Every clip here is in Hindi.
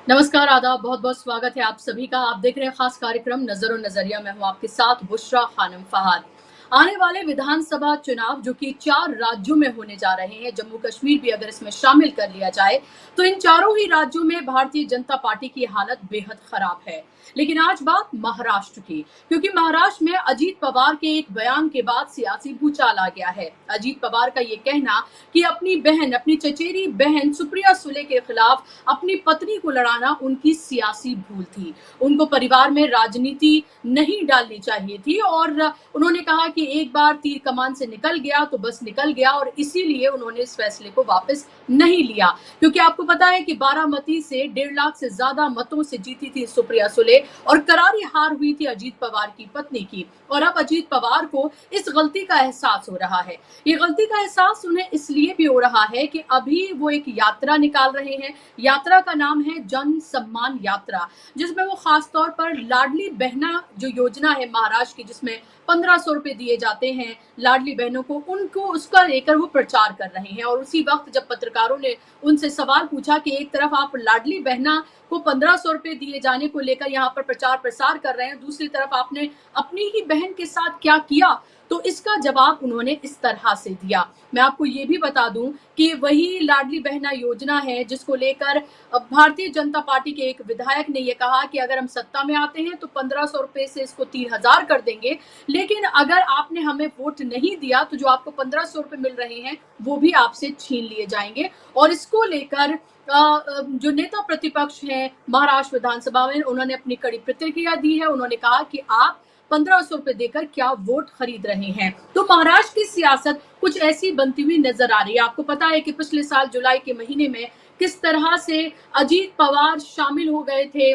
नमस्कार, आदाब, बहुत-बहुत स्वागत है आप सभी का। आप देख रहे हैं खास कार्यक्रम नज़र और नज़रिया। मैं हूँ आपके साथ बुशरा खानम फहाद। आने वाले विधानसभा चुनाव जो कि 4 राज्यों में होने जा रहे हैं, जम्मू कश्मीर भी अगर इसमें शामिल कर लिया जाए, तो इन चारों ही राज्यों में भारतीय जनता पार्टी की हालत बेहद खराब है। लेकिन आज बात महाराष्ट्र की, क्योंकि महाराष्ट्र में अजीत पवार के एक बयान के बाद सियासी भूचाल आ गया है। अजीत पवार का ये कहना कि अपनी चचेरी बहन सुप्रिया सुले के खिलाफ अपनी पत्नी को लड़ाना उनकी सियासी भूल थी। उनको परिवार में राजनीति नहीं डालनी चाहिए थी और उन्होंने कहा कि एक बार तीर कमान से निकल गया तो बस निकल गया और इसीलिए उन्होंने इस फैसले को वापस नहीं लिया। क्योंकि आपको पता है कि बारामती से 1.5 लाख से ज्यादा मतों से जीती थी सुप्रिया सुले और करारी हार हुई थी अजीत पवार की पत्नी की। और अब अजीत पवार को इस गलती का एहसास हो रहा है। ये गलती का एहसास उन्हें इसलिए भी हो रहा है कि अभी वो एक यात्रा निकाल रहे हैं। यात्रा का नाम है जन सम्मान यात्रा, जिसमें वो खास तौर पर लाडली बहना जो योजना है महाराष्ट्र की, जिसमें 1500 रुपए दिए जाते हैं लाडली बहनों को, उनको उसका लेकर वो प्रचार कर रहे हैं। और उसी वक्त जब पत्रकारों ने उनसे सवाल पूछा कि एक तरफ आप लाडली बहना को 1500 रुपए दिए जाने को लेकर यहाँ पर प्रचार प्रसार कर रहे हैं, दूसरी तरफ आपने अपनी ही बहन के साथ क्या किया, तो इसका जवाब उन्होंने इस तरह से दिया। मैं आपको ये भी बता दूं कि वही लाडली बहना योजना है जिसको लेकर भारतीय जनता पार्टी के एक विधायक ने यह कहा कि अगर हम सत्ता में आते हैं तो 1500 रुपए से इसको 3000 कर देंगे, लेकिन अगर आपने हमें वोट नहीं दिया तो जो आपको 1500 रुपए मिल रहे हैं वो भी आपसे छीन लिए जाएंगे। और इसको लेकर जो नेता प्रतिपक्ष हैं महाराष्ट्र विधानसभा में, उन्होंने अपनी कड़ी प्रतिक्रिया दी है। उन्होंने कहा कि आप 1500 रुपए देकर क्या वोट खरीद रहे हैं। तो महाराष्ट्र की सियासत कुछ ऐसी बनती हुई नजर आ रही है। आपको पता है कि पिछले साल जुलाई के महीने में किस तरह से अजीत पवार शामिल हो गए थे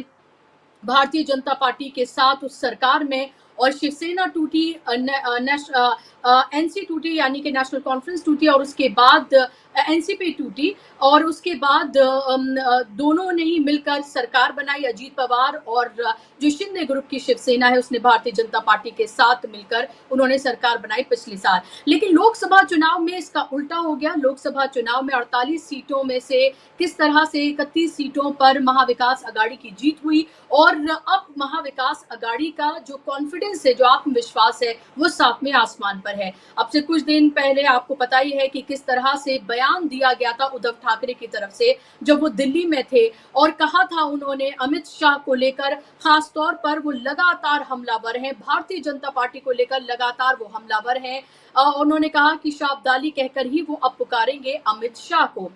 भारतीय जनता पार्टी के साथ उस सरकार में, और शिवसेना टूटी, एनसी टूटी यानी कि नेशनल कॉन्फ्रेंस टूटी, और उसके बाद एनसीपी टूटी, और उसके बाद दोनों ने ही मिलकर सरकार बनाई। अजीत पवार और जो शिंदे ग्रुप की शिवसेना है उसने भारतीय जनता पार्टी के साथ मिलकर उन्होंने सरकार बनाई पिछले साल। लेकिन लोकसभा चुनाव में इसका उल्टा हो गया। लोकसभा चुनाव में 48 सीटों में से किस तरह से 31 सीटों पर महाविकास अघाड़ी की जीत हुई, और अब महाविकास अघाड़ी का जो कॉन्फिडेंस है, जो आत्मविश्वास है, वो सातवें आसमान पर है। अब से कुछ दिन पहले आपको पता ही है कि किस तरह से बयान दिया गया था उद्धव ठाकरे की तरफ से जब वो दिल्ली में थे, और कहा था उन्होंने अमित शाह को लेकर, खास तौर पर वो लगातार हमलावर हैं, भारतीय जनता पार्टी को लेकर लगातार वो हमलावर हैं। उन्होंने कहा कि शाह अब्दाली कहकर ही वो अब पुकारेंगे अमित शाह को।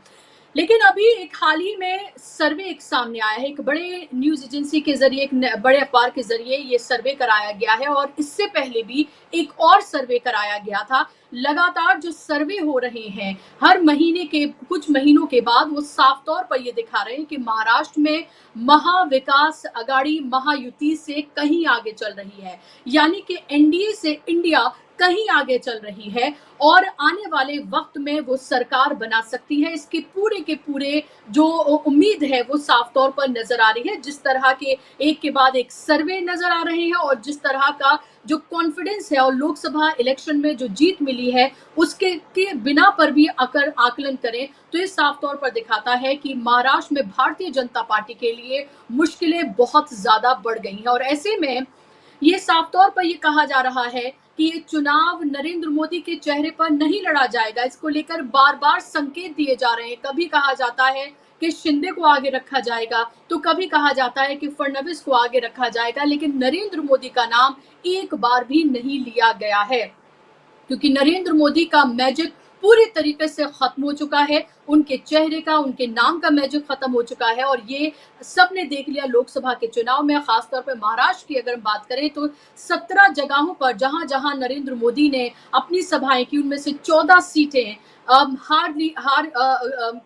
लेकिन अभी एक हाल ही में सर्वे एक सामने आया है, एक बड़े न्यूज एजेंसी के जरिए, एक बड़े अखबार के जरिए ये सर्वे कराया गया है, और इससे पहले भी एक और सर्वे कराया गया था। लगातार जो सर्वे हो रहे हैं हर महीने के कुछ महीनों के बाद, वो साफ तौर पर ये दिखा रहे हैं कि महाराष्ट्र में महाविकास अघाड़ी महायुति से कहीं आगे चल रही है, यानी कि एनडीए से इंडिया कहीं आगे चल रही है, और आने वाले वक्त में वो सरकार बना सकती है। इसके पूरे के पूरे जो उम्मीद है वो साफ तौर पर नजर आ रही है। जिस तरह के एक के बाद एक सर्वे नजर आ रहे हैं, और जिस तरह का जो कॉन्फिडेंस है और लोकसभा इलेक्शन में जो जीत मिली है उसके के बिना पर भी अगर आकलन करें तो ये साफ तौर पर दिखाता है कि महाराष्ट्र में भारतीय जनता पार्टी के लिए मुश्किलें बहुत ज्यादा बढ़ गई हैं। और ऐसे में ये साफ तौर पर ये कहा जा रहा है कि ये चुनाव नरेंद्र मोदी के चेहरे पर नहीं लड़ा जाएगा। इसको लेकर बार बार संकेत दिए जा रहे हैं। कभी कहा जाता है कि शिंदे को आगे रखा जाएगा, तो कभी कहा जाता है कि फडणवीस को आगे रखा जाएगा, लेकिन नरेंद्र मोदी का नाम एक बार भी नहीं लिया गया है, क्योंकि नरेंद्र मोदी का मैजिक पूरी तरीके से खत्म हो चुका है। उनके चेहरे का, उनके नाम का मैजिक खत्म हो चुका है, और ये सबने देख लिया लोकसभा के चुनाव में। खासतौर पर महाराष्ट्र की अगर हम बात करें तो 17 जगहों पर जहां जहां नरेंद्र मोदी ने अपनी सभाएं की, उनमें से 14 सीटें हार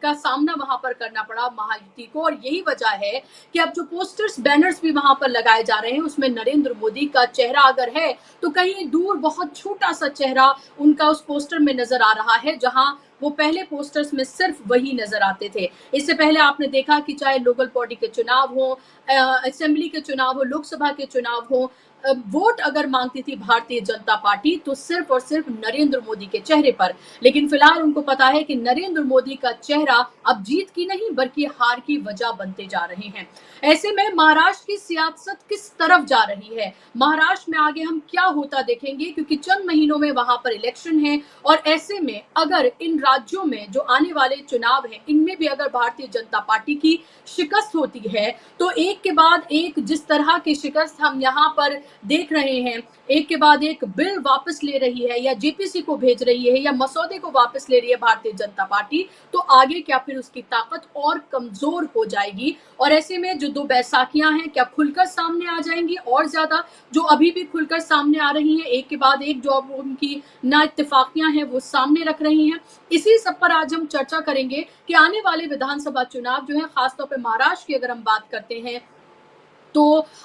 का सामना वहां पर करना पड़ा महायुति को। और यही वजह है कि अब जो पोस्टर्स, बैनर्स भी वहां पर लगाए जा रहे हैं उसमें नरेंद्र मोदी का चेहरा अगर है तो कहीं दूर बहुत छोटा सा चेहरा उनका उस पोस्टर में नजर आ रहा है, जहां वो पहले पोस्टर्स में सिर्फ वही नजर आते थे। इससे पहले आपने देखा कि चाहे लोकल बॉडी के चुनाव हो, असेंबली के चुनाव हो, लोकसभा के चुनाव हो, वोट अगर मांगती थी भारतीय जनता पार्टी तो सिर्फ और सिर्फ नरेंद्र मोदी के चेहरे पर, लेकिन फिलहाल उनको पता है कि नरेंद्र मोदी का चेहरा अब जीत की नहीं बल्कि हार की वजह बनते जा रहे हैं। ऐसे में महाराष्ट्र की सियासत किस तरफ जा रही है, महाराष्ट्र में आगे हम क्या होता देखेंगे, क्योंकि चंद महीनों में वहां पर इलेक्शन है और ऐसे में अगर इन राज्यों में जो आने वाले चुनाव हैं इनमें भी अगर भारतीय जनता पार्टी की शिकस्त होती है तो एक के बाद एक जिस तरह की शिकस्त हम यहाँ पर देख रहे हैं, एक के बाद एक बिल वापस ले रही है या जेपीसी को भेज रही है या मसौदे को वापस ले रही है भारतीय जनता पार्टी, तो आगे क्या फिर उसकी ताकत और कमजोर हो जाएगी। और ऐसे में जो दो बैसाखियां हैं क्या खुलकर सामने आ जाएंगी और ज्यादा, जो अभी भी खुलकर सामने आ रही हैं, एक के बाद एक जो अब उनकी ना इत्तेफाकियां हैं वो सामने रख रही हैं। इसी सब पर आज हम चर्चा करेंगे कि आने वाले विधानसभा चुनाव जो है, खासतौर पर महाराष्ट्र की अगर हम बात करते हैं तो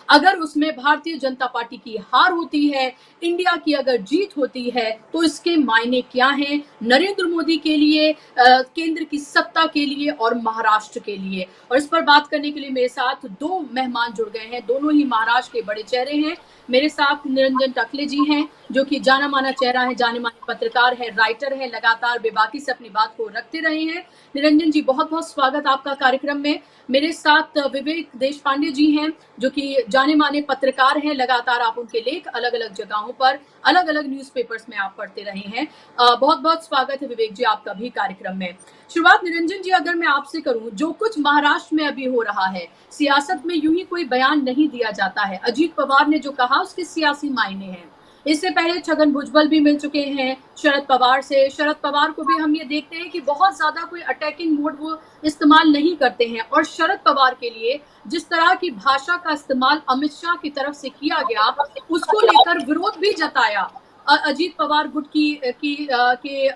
अगर उसमें भारतीय जनता पार्टी की हार होती है, इंडिया की अगर जीत होती है, तो इसके मायने क्या हैं नरेंद्र मोदी के लिए, केंद्र की सत्ता के लिए और महाराष्ट्र के लिए। और इस पर बात करने के लिए मेरे साथ दो मेहमान जुड़ गए हैं, दोनों ही महाराष्ट्र के बड़े चेहरे हैं। मेरे साथ निरंजन टकले जी हैं जो कि जाना माना चेहरा है, जाने माने पत्रकार है, राइटर है, लगातार बेबाकी से अपनी बात को रखते रहे हैं। निरंजन जी, बहुत बहुत स्वागत आपका कार्यक्रम में। मेरे साथ विवेक देशपांडे जी हैं जो कि जाने माने पत्रकार हैं, लगातार आप उनके लेख अलग अलग जगहों पर अलग अलग न्यूज़पेपर्स में आप पढ़ते रहे हैं। बहुत बहुत स्वागत है विवेक जी आपका भी कार्यक्रम में। शुरुआत निरंजन जी अगर मैं आपसे करूं, जो कुछ महाराष्ट्र में अभी हो रहा है, सियासत में यूं ही कोई बयान नहीं दिया जाता है, अजीत पवार ने जो कहा उसके सियासी मायने हैं। इससे पहले छगन भुजबल भी मिल चुके हैं शरद पवार से, शरद पवार को भी हम ये देखते हैं कि बहुत ज्यादा कोई अटैकिंग मोड वो इस्तेमाल नहीं करते हैं। और शरद पवार के लिए जिस तरह की भाषा का इस्तेमाल अमित शाह की तरफ से किया गया, उसको लेकर विरोध भी जताया अजीत पवार गुट के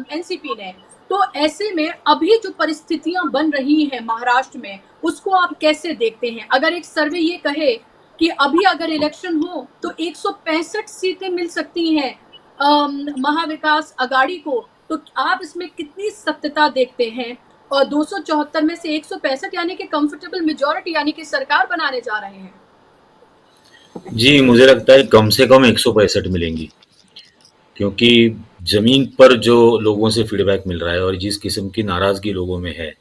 एनसीपी ने। तो ऐसे में अभी जो परिस्थितियां बन रही हैं महाराष्ट्र में, उसको आप कैसे देखते हैं? अगर एक सर्वे ये कहे कि अभी अगर इलेक्शन हो तो 165 सीटें मिल सकती हैं महाविकास आघाड़ी को, तो आप इसमें कितनी सत्यता देखते हैं? और 274 में से 165 यानी कि कंफर्टेबल मेजॉरिटी, यानी कि सरकार बनाने जा रहे हैं। जी, मुझे लगता है कम से कम 165 मिलेंगी, क्योंकि जमीन पर जो लोगों से फीडबैक मिल रहा है और जिस किस्म की नाराजगी लोगों में है,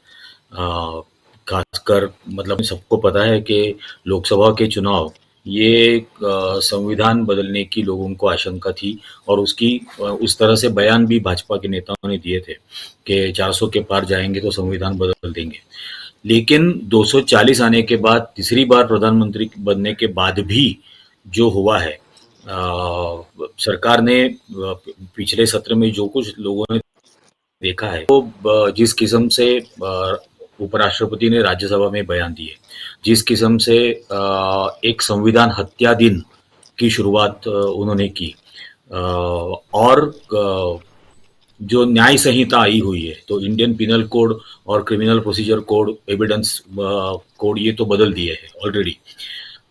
खासकर मतलब सबको पता है कि लोकसभा के चुनाव ये संविधान बदलने की लोगों को आशंका थी और उसकी उस तरह से बयान भी भाजपा के नेताओं ने दिए थे कि 400 के पार जाएंगे तो संविधान बदल देंगे। लेकिन 240 आने के बाद, तीसरी बार प्रधानमंत्री बनने के बाद भी जो हुआ है, सरकार ने पिछले सत्र में जो कुछ लोगों ने देखा है, तो जिस किस्म से उपराष्ट्रपति ने राज्यसभा में बयान दिए, जिस किस्म से एक संविधान हत्या दिन की शुरुआत उन्होंने की, और जो न्याय संहिता आई हुई है, तो इंडियन पिनल कोड और criminal procedure code, evidence code, ये तो बदल दिए हैं ऑलरेडी।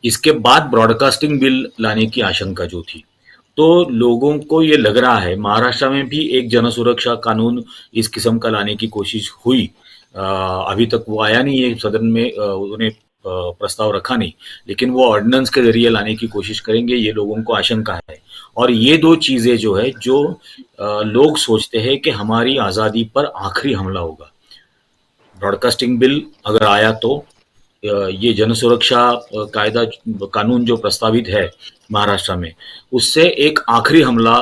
इसके बाद ब्रॉडकास्टिंग बिल लाने की आशंका जो थी, तो लोगों को ये लग रहा है महाराष्ट्र में भी एक जन सुरक्षा कानून इस किस्म का लाने की कोशिश हुई। अभी तक वो आया नहीं है सदन में, उन्होंने प्रस्ताव रखा नहीं, लेकिन वो ऑर्डिनेंस के जरिए लाने की कोशिश करेंगे, ये लोगों को आशंका है। और ये दो चीजें जो है, जो लोग सोचते हैं कि हमारी आज़ादी पर आखिरी हमला होगा। ब्रॉडकास्टिंग बिल अगर आया तो ये जन सुरक्षा कायदा कानून जो प्रस्तावित है महाराष्ट्र में, उससे एक आखिरी हमला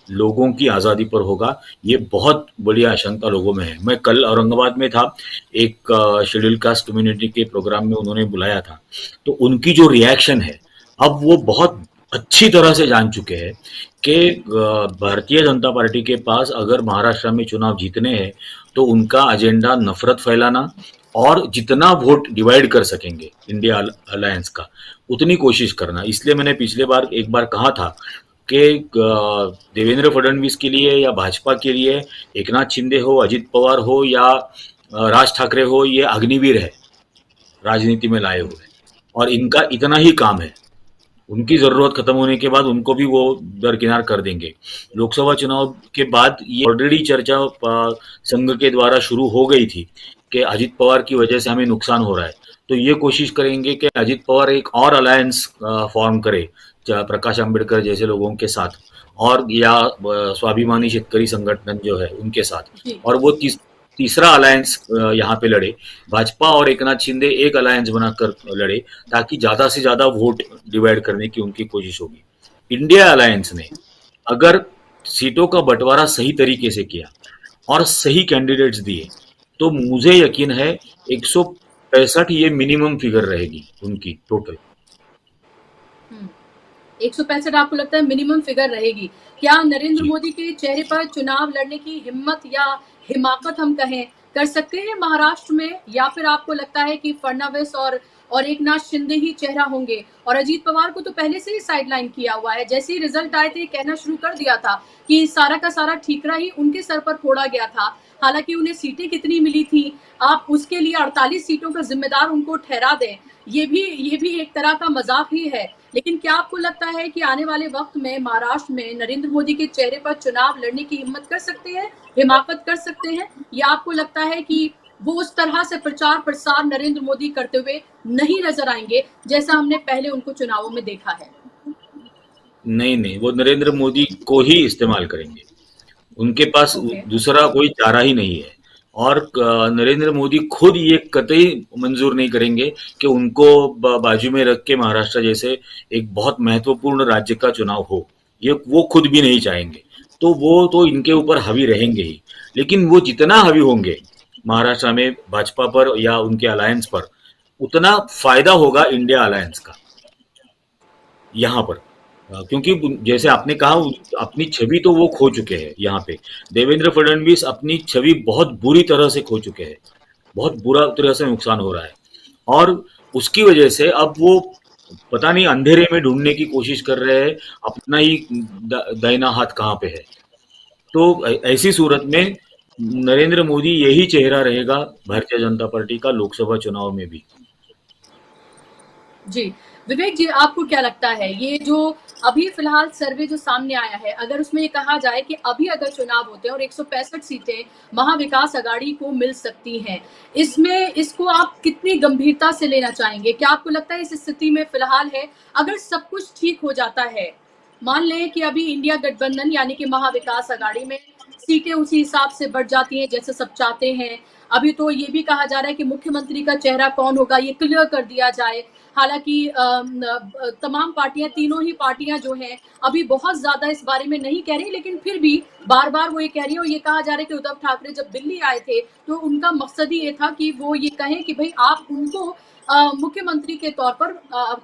लोगों की आज़ादी पर होगा। ये बहुत बड़ी आशंका लोगों में है। मैं कल औरंगाबाद में था, एक शेड्यूल कास्ट कम्युनिटी के प्रोग्राम में उन्होंने बुलाया था, तो उनकी जो रिएक्शन है, अब वो बहुत अच्छी तरह से जान चुके हैं कि भारतीय जनता पार्टी के पास अगर महाराष्ट्र में चुनाव जीतने हैं तो उनका एजेंडा नफरत फैलाना और जितना वोट डिवाइड कर सकेंगे इंडिया अलायंस का, उतनी कोशिश करना। इसलिए मैंने पिछले बार एक बार कहा था कि देवेंद्र फडणवीस के लिए या भाजपा के लिए एकनाथ शिंदे हो, अजित पवार हो या राज ठाकरे हो, ये अग्निवीर है राजनीति में लाए हुए, और इनका इतना ही काम है। उनकी जरूरत खत्म होने के बाद उनको भी वो दरकिनार कर देंगे। लोकसभा चुनाव के बाद ये ऑलरेडी चर्चा संघ के द्वारा शुरू हो गई थी कि अजित पवार की वजह से हमें नुकसान हो रहा है, तो ये कोशिश करेंगे कि अजित पवार एक और अलायंस फॉर्म करे प्रकाश आंबेडकर जैसे लोगों के साथ, और या स्वाभिमानी शेतकरी संगठन जो है उनके साथ, जी। और वो तीसरा अलायंस यहाँ पे लड़े, भाजपा और एकनाथ शिंदे एक अलायंस बनाकर लड़े, ताकि ज्यादा से ज्यादा वोट डिवाइड करने की उनकी कोशिश होगी। इंडिया अलायंस ने अगर सीटों का बंटवारा सही तरीके से किया और सही कैंडिडेट्स दिए, तो मुझे यकीन है 165 ये मिनिमम फिगर रहेगी उनकी टोटल। 165 आपको लगता है मिनिमम फिगर रहेगी? क्या नरेंद्र मोदी के चेहरे पर चुनाव लड़ने की हिम्मत या हिमाकत हम कहें कर सकते हैं महाराष्ट्र में, या फिर आपको लगता है कि फडणवीस और एकनाथ शिंदे ही चेहरा होंगे? और अजीत पवार को तो पहले से ही साइडलाइन किया हुआ है, जैसे ही रिजल्ट आए थे कहना शुरू कर दिया था कि सारा का सारा ठीकरा ही उनके सर पर फोड़ा गया था। हालांकि उन्हें सीटें कितनी मिली थी, आप उसके लिए 48 सीटों का जिम्मेदार उनको ठहरा दें, ये भी एक तरह का मजाक ही है। लेकिन क्या आपको लगता है कि आने वाले वक्त में महाराष्ट्र में नरेंद्र मोदी के चेहरे पर चुनाव लड़ने की हिम्मत कर सकते हैं, हिमाकत कर सकते हैं, या आपको लगता है कि वो उस तरह से प्रचार प्रसार नरेंद्र मोदी करते हुए नहीं नजर आएंगे जैसा हमने पहले उनको चुनावों में देखा है? नहीं, वो नरेंद्र मोदी को ही इस्तेमाल करेंगे, उनके पास दूसरा कोई चारा ही नहीं है। और नरेंद्र मोदी खुद ये कतई मंजूर नहीं करेंगे कि उनको बाजू में रख के महाराष्ट्र जैसे एक बहुत महत्वपूर्ण राज्य का चुनाव हो, ये वो खुद भी नहीं चाहेंगे। तो वो तो इनके ऊपर हावी रहेंगे ही, लेकिन वो जितना हावी होंगे महाराष्ट्र में भाजपा पर या उनके अलायंस पर, उतना फायदा होगा इंडिया अलायंस का यहाँ पर। क्योंकि जैसे आपने कहा, अपनी छवि तो वो खो चुके हैं यहाँ पे। देवेंद्र फडणवीस अपनी छवि बहुत बुरी तरह से खो चुके हैं, बहुत बुरा तरह से नुकसान हो रहा है, और उसकी वजह से अब वो पता नहीं अंधेरे में ढूंढने की कोशिश कर रहे हैं अपना ही दाहिना हाथ कहाँ पे है। तो ऐसी सूरत में नरेंद्र मोदी यही चेहरा रहेगा भारतीय जनता पार्टी का लोकसभा चुनाव में भी। जी, विवेक जी, आपको क्या लगता है ये जो अभी फिलहाल सर्वे जो सामने आया है, अगर उसमें ये कहा जाए कि अभी अगर चुनाव होते हैं और 165 सीटें महाविकास अघाड़ी को मिल सकती हैं, इसमें इसको आप कितनी गंभीरता से लेना चाहेंगे? क्या आपको लगता है इस स्थिति में फिलहाल है, अगर सब कुछ ठीक हो जाता है, मान लें कि अभी इंडिया गठबंधन यानी कि महाविकास अघाड़ी में सीटें उसी हिसाब से बढ़ जाती हैं जैसे सब चाहते हैं, अभी तो ये भी कहा जा रहा है कि मुख्यमंत्री का चेहरा कौन होगा ये क्लियर कर दिया जाए। हालांकि तमाम पार्टियां, तीनों ही पार्टियां जो हैं अभी बहुत ज्यादा इस बारे में नहीं कह रही, लेकिन फिर भी बार बार वो ये कह रही है, और ये कहा जा रहा है कि उद्धव ठाकरे जब दिल्ली आए थे तो उनका मकसद ही ये था कि वो ये कहें कि भाई आप उनको मुख्यमंत्री के तौर पर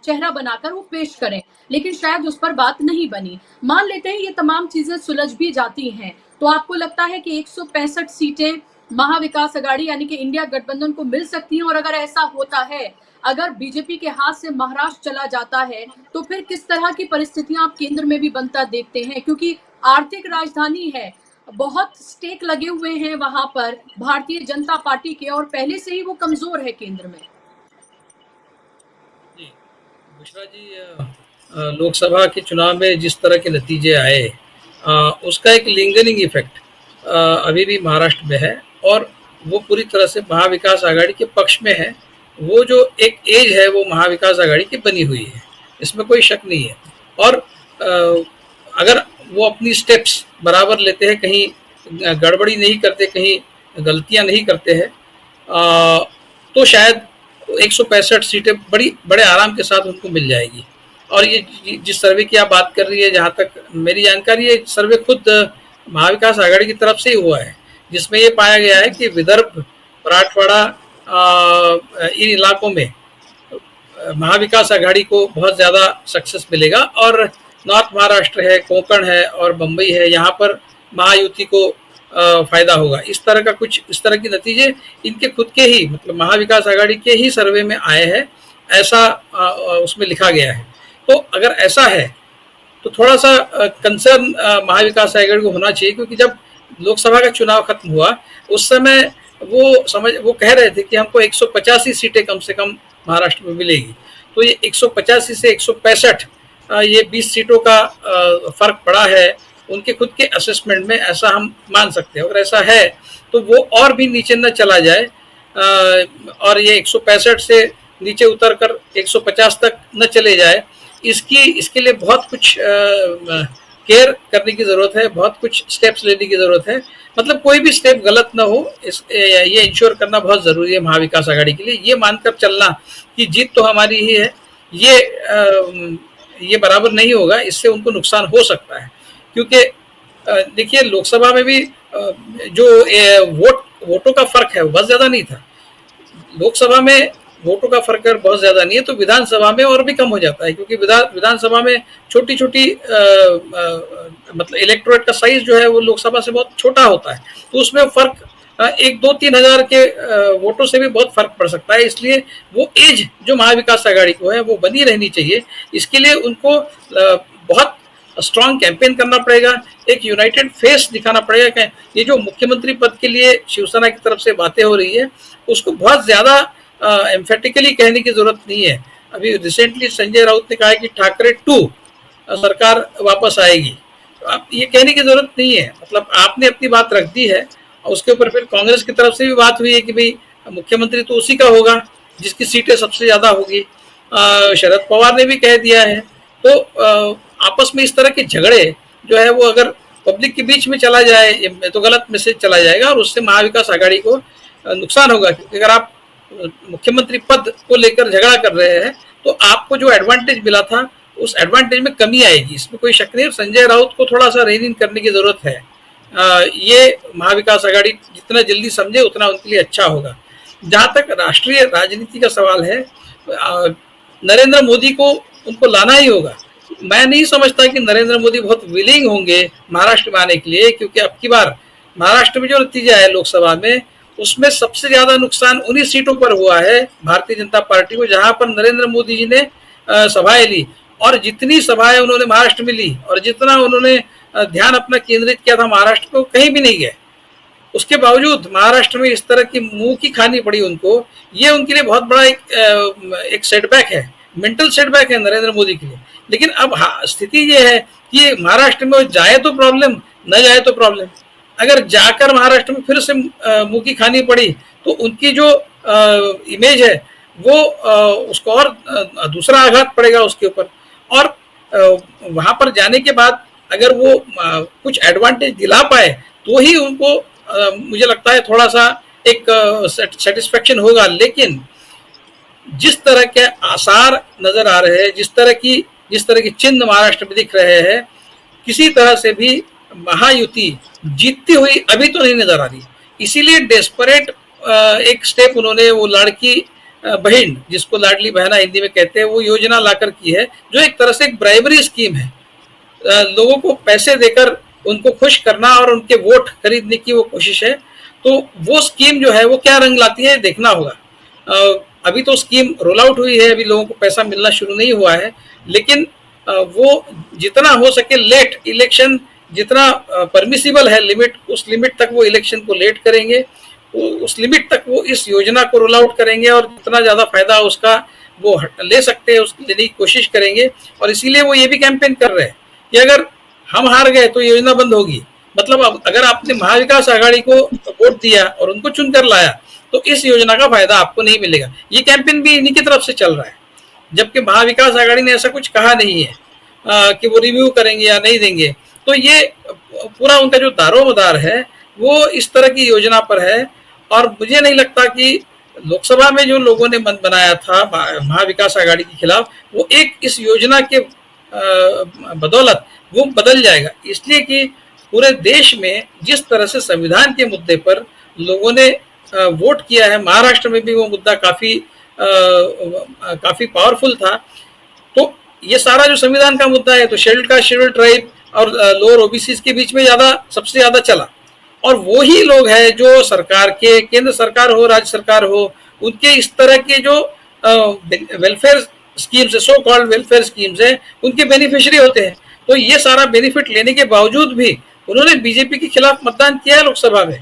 चेहरा बनाकर वो पेश करें, लेकिन शायद उस पर बात नहीं बनी। मान लेते हैं ये तमाम चीजें सुलझ भी जाती हैं, तो आपको लगता है कि 165 सीटें महाविकास अघाड़ी यानी कि इंडिया गठबंधन को मिल सकती हैं? और अगर ऐसा होता है, अगर बीजेपी के हाथ से महाराष्ट्र चला जाता है, तो फिर किस तरह की परिस्थितियां आप केंद्र में भी बनता देखते हैं? क्योंकि आर्थिक राजधानी है, बहुत स्टेक लगे हुए हैं वहां पर भारतीय जनता पार्टी के, और पहले से ही वो कमजोर है केंद्र में। जी, बुशरा जी, लोकसभा के चुनाव में जिस तरह के नतीजे आए, उसका एक लिंगरिंग इफेक्ट अभी भी महाराष्ट्र में है, और वो पूरी तरह से महाविकास आघाड़ी के पक्ष में है। वो जो एक एज है वो महाविकास आघाड़ी की बनी हुई है, इसमें कोई शक नहीं है। और अगर वो अपनी स्टेप्स बराबर लेते हैं, कहीं गड़बड़ी नहीं करते, कहीं गलतियां नहीं करते हैं, तो शायद 165 सीटें बड़े आराम के साथ उनको मिल जाएगी। और ये जिस सर्वे की आप बात कर रही है, जहाँ तक मेरी जानकारी है, सर्वे खुद महाविकास आघाड़ी की तरफ से ही हुआ है, जिसमें ये पाया गया है कि विदर्भ, मराठवाड़ा, इन इलाकों में महाविकास आघाड़ी को बहुत ज़्यादा सक्सेस मिलेगा, और नॉर्थ महाराष्ट्र है, कोंकण है और बम्बई है, यहाँ पर महायुति को फायदा होगा। इस तरह के नतीजे इनके खुद के ही, मतलब महाविकास आघाड़ी के ही सर्वे में आए हैं, ऐसा उसमें लिखा गया है। तो अगर ऐसा है तो थोड़ा सा कंसर्न महाविकास आघाड़ी को होना चाहिए, क्योंकि जब लोकसभा का चुनाव खत्म हुआ उस समय वो कह रहे थे कि हमको 185 सीटें कम से कम महाराष्ट्र में मिलेगी। तो ये 185 से 165, ये 20 सीटों का फर्क पड़ा है उनके खुद के असेसमेंट में, ऐसा हम मान सकते हैं। अगर ऐसा है तो वो और भी नीचे न चला जाए, और ये 165 से नीचे उतरकर 150 तक न चले जाए, इसके लिए बहुत कुछ केयर करने की जरूरत है, बहुत कुछ स्टेप्स लेने की जरूरत है। मतलब कोई भी स्टेप गलत ना हो, ये इंश्योर करना बहुत जरूरी है महाविकास आघाड़ी के लिए। ये मानकर चलना कि जीत तो हमारी ही है, ये बराबर नहीं होगा, इससे उनको नुकसान हो सकता है। क्योंकि देखिए लोकसभा में भी जो वोटों का फर्क है वो बहुत ज्यादा नहीं था। लोकसभा में वोटों का फर्क बहुत ज्यादा नहीं है, तो विधानसभा में और भी कम हो जाता है, क्योंकि विधानसभा में छोटी छोटी मतलब इलेक्टोरेट का साइज जो है वो लोकसभा से बहुत छोटा होता है, तो उसमें फर्क 1-2-3 हजार के वोटों से भी बहुत फर्क पड़ सकता है। इसलिए वो एज जो महाविकास आघाड़ी को है वो बनी रहनी चाहिए। इसके लिए उनको बहुत स्ट्रॉन्ग कैंपेन करना पड़ेगा, एक यूनाइटेड फेस दिखाना पड़ेगा कि ये जो मुख्यमंत्री पद के लिए शिवसेना की तरफ से बातें हो रही है उसको बहुत ज्यादा एम्फेटिकली कहने की जरूरत नहीं है। अभी रिसेंटली संजय राउत ने कहा है कि ठाकरे 2 सरकार वापस आएगी, तो आप ये कहने की जरूरत नहीं है। मतलब आपने अपनी बात रख दी है, उसके ऊपर फिर कांग्रेस की तरफ से भी बात हुई है कि भाई मुख्यमंत्री तो उसी का होगा जिसकी सीटें सबसे ज्यादा होगी। शरद पवार ने भी कह दिया है। तो आपस में इस तरह के झगड़े जो है वो अगर पब्लिक के बीच में चला जाए तो गलत मैसेज चला जाएगा और उससे महाविकास आघाड़ी को नुकसान होगा। क्योंकि अगर आप मुख्यमंत्री पद को लेकर झगड़ा कर रहे हैं तो आपको जो एडवांटेज मिला था उस एडवांटेज में कमी आएगी, इसमें कोई शक नहीं। संजय राउत को थोड़ा सा रेन इन करने की जरूरत है। ये महाविकास आघाड़ी जितना जल्दी समझे उतना उनके लिए अच्छा होगा। जहां तक राष्ट्रीय राजनीति का सवाल है, नरेंद्र मोदी को उनको लाना ही होगा। मैं नहीं समझता कि नरेंद्र मोदी बहुत विलिंग होंगे महाराष्ट्र में आने के लिए, क्योंकि अब की बार महाराष्ट्र में जो नतीजा है लोकसभा में उसमें सबसे ज्यादा नुकसान उन्हीं सीटों पर हुआ है भारतीय जनता पार्टी को, जहां पर नरेंद्र मोदी जी ने सभाएं ली। और जितनी सभाएं उन्होंने महाराष्ट्र में ली और जितना उन्होंने ध्यान अपना केंद्रित किया था महाराष्ट्र को, कहीं भी नहीं गए। उसके बावजूद महाराष्ट्र में इस तरह की मुंह की खानी पड़ी उनको। ये उनके लिए बहुत बड़ा एक सेटबैक है, मेंटल सेटबैक है नरेंद्र मोदी के लिए। लेकिन अब स्थिति ये है कि महाराष्ट्र में जाए तो प्रॉब्लम, न जाए तो प्रॉब्लम। अगर जाकर महाराष्ट्र में फिर से मुंह की खानी पड़ी तो उनकी जो इमेज है वो उसको और दूसरा आघात पड़ेगा उसके ऊपर। और वहां पर जाने के बाद अगर वो कुछ एडवांटेज दिला पाए तो ही उनको मुझे लगता है थोड़ा सा एक सेटिस्फेक्शन होगा। लेकिन जिस तरह के आसार नजर आ रहे हैं, जिस तरह की चिन्ह महाराष्ट्र में दिख रहे हैं, किसी तरह से भी महायुति जीतती हुई अभी तो नहीं नजर आ रही। इसीलिए डेस्परेट एक स्टेप उन्होंने वो लड़की बहन, जिसको लाडली बहना हिंदी में कहते हैं, वो योजना लाकर की है, जो एक तरह से एक ब्राइबरी स्कीम है। लोगों को पैसे देकर उनको खुश करना और उनके वोट खरीदने की वो कोशिश है। तो वो स्कीम जो है वो क्या रंग लाती है देखना होगा। अभी तो स्कीम रोल आउट हुई है, अभी लोगों को पैसा मिलना शुरू नहीं हुआ है, लेकिन वो जितना हो सके लेट इलेक्शन, जितना परमिसिबल है लिमिट, उस लिमिट तक वो इलेक्शन को लेट करेंगे, उस लिमिट तक वो इस योजना को रोल आउट करेंगे और जितना ज्यादा फायदा उसका वो ले सकते हैं उसकी लेने की कोशिश करेंगे। और इसीलिए वो ये भी कैंपेन कर रहे हैं कि अगर हम हार गए तो योजना बंद होगी। मतलब अगर आपने महाविकास आघाड़ी को वोट दिया और उनको चुनकर लाया तो इस योजना का फायदा आपको नहीं मिलेगा। ये कैंपेन भी इन्हीं की तरफ से चल रहा है, जबकि महाविकास आघाड़ी ने ऐसा कुछ कहा नहीं है कि वो रिव्यू करेंगे या नहीं देंगे। तो ये पूरा उनका जो दारोमदार है वो इस तरह की योजना पर है। और मुझे नहीं लगता कि लोकसभा में जो लोगों ने मन बनाया था महाविकास आघाड़ी के खिलाफ, वो एक इस योजना के बदौलत वो बदल जाएगा। इसलिए कि पूरे देश में जिस तरह से संविधान के मुद्दे पर लोगों ने वोट किया है, महाराष्ट्र में भी वो मुद्दा काफी पावरफुल था। तो ये सारा जो संविधान का मुद्दा है, तो शेड्यूल्ड कास्ट, शेड्यूल्ड ट्राइब और लोअर ओबीसी के बीच में सबसे ज्यादा चला। और वो ही लोग हैं जो सरकार के, केंद्र सरकार हो, राज्य सरकार हो, उनके इस तरह के जो वेलफेयर स्कीम्स है, सो कॉल्ड वेलफेयर स्कीम्स है, उनके बेनिफिशियरी होते हैं। तो ये सारा बेनिफिट लेने के बावजूद भी उन्होंने बीजेपी के खिलाफ मतदान किया है लोकसभा में।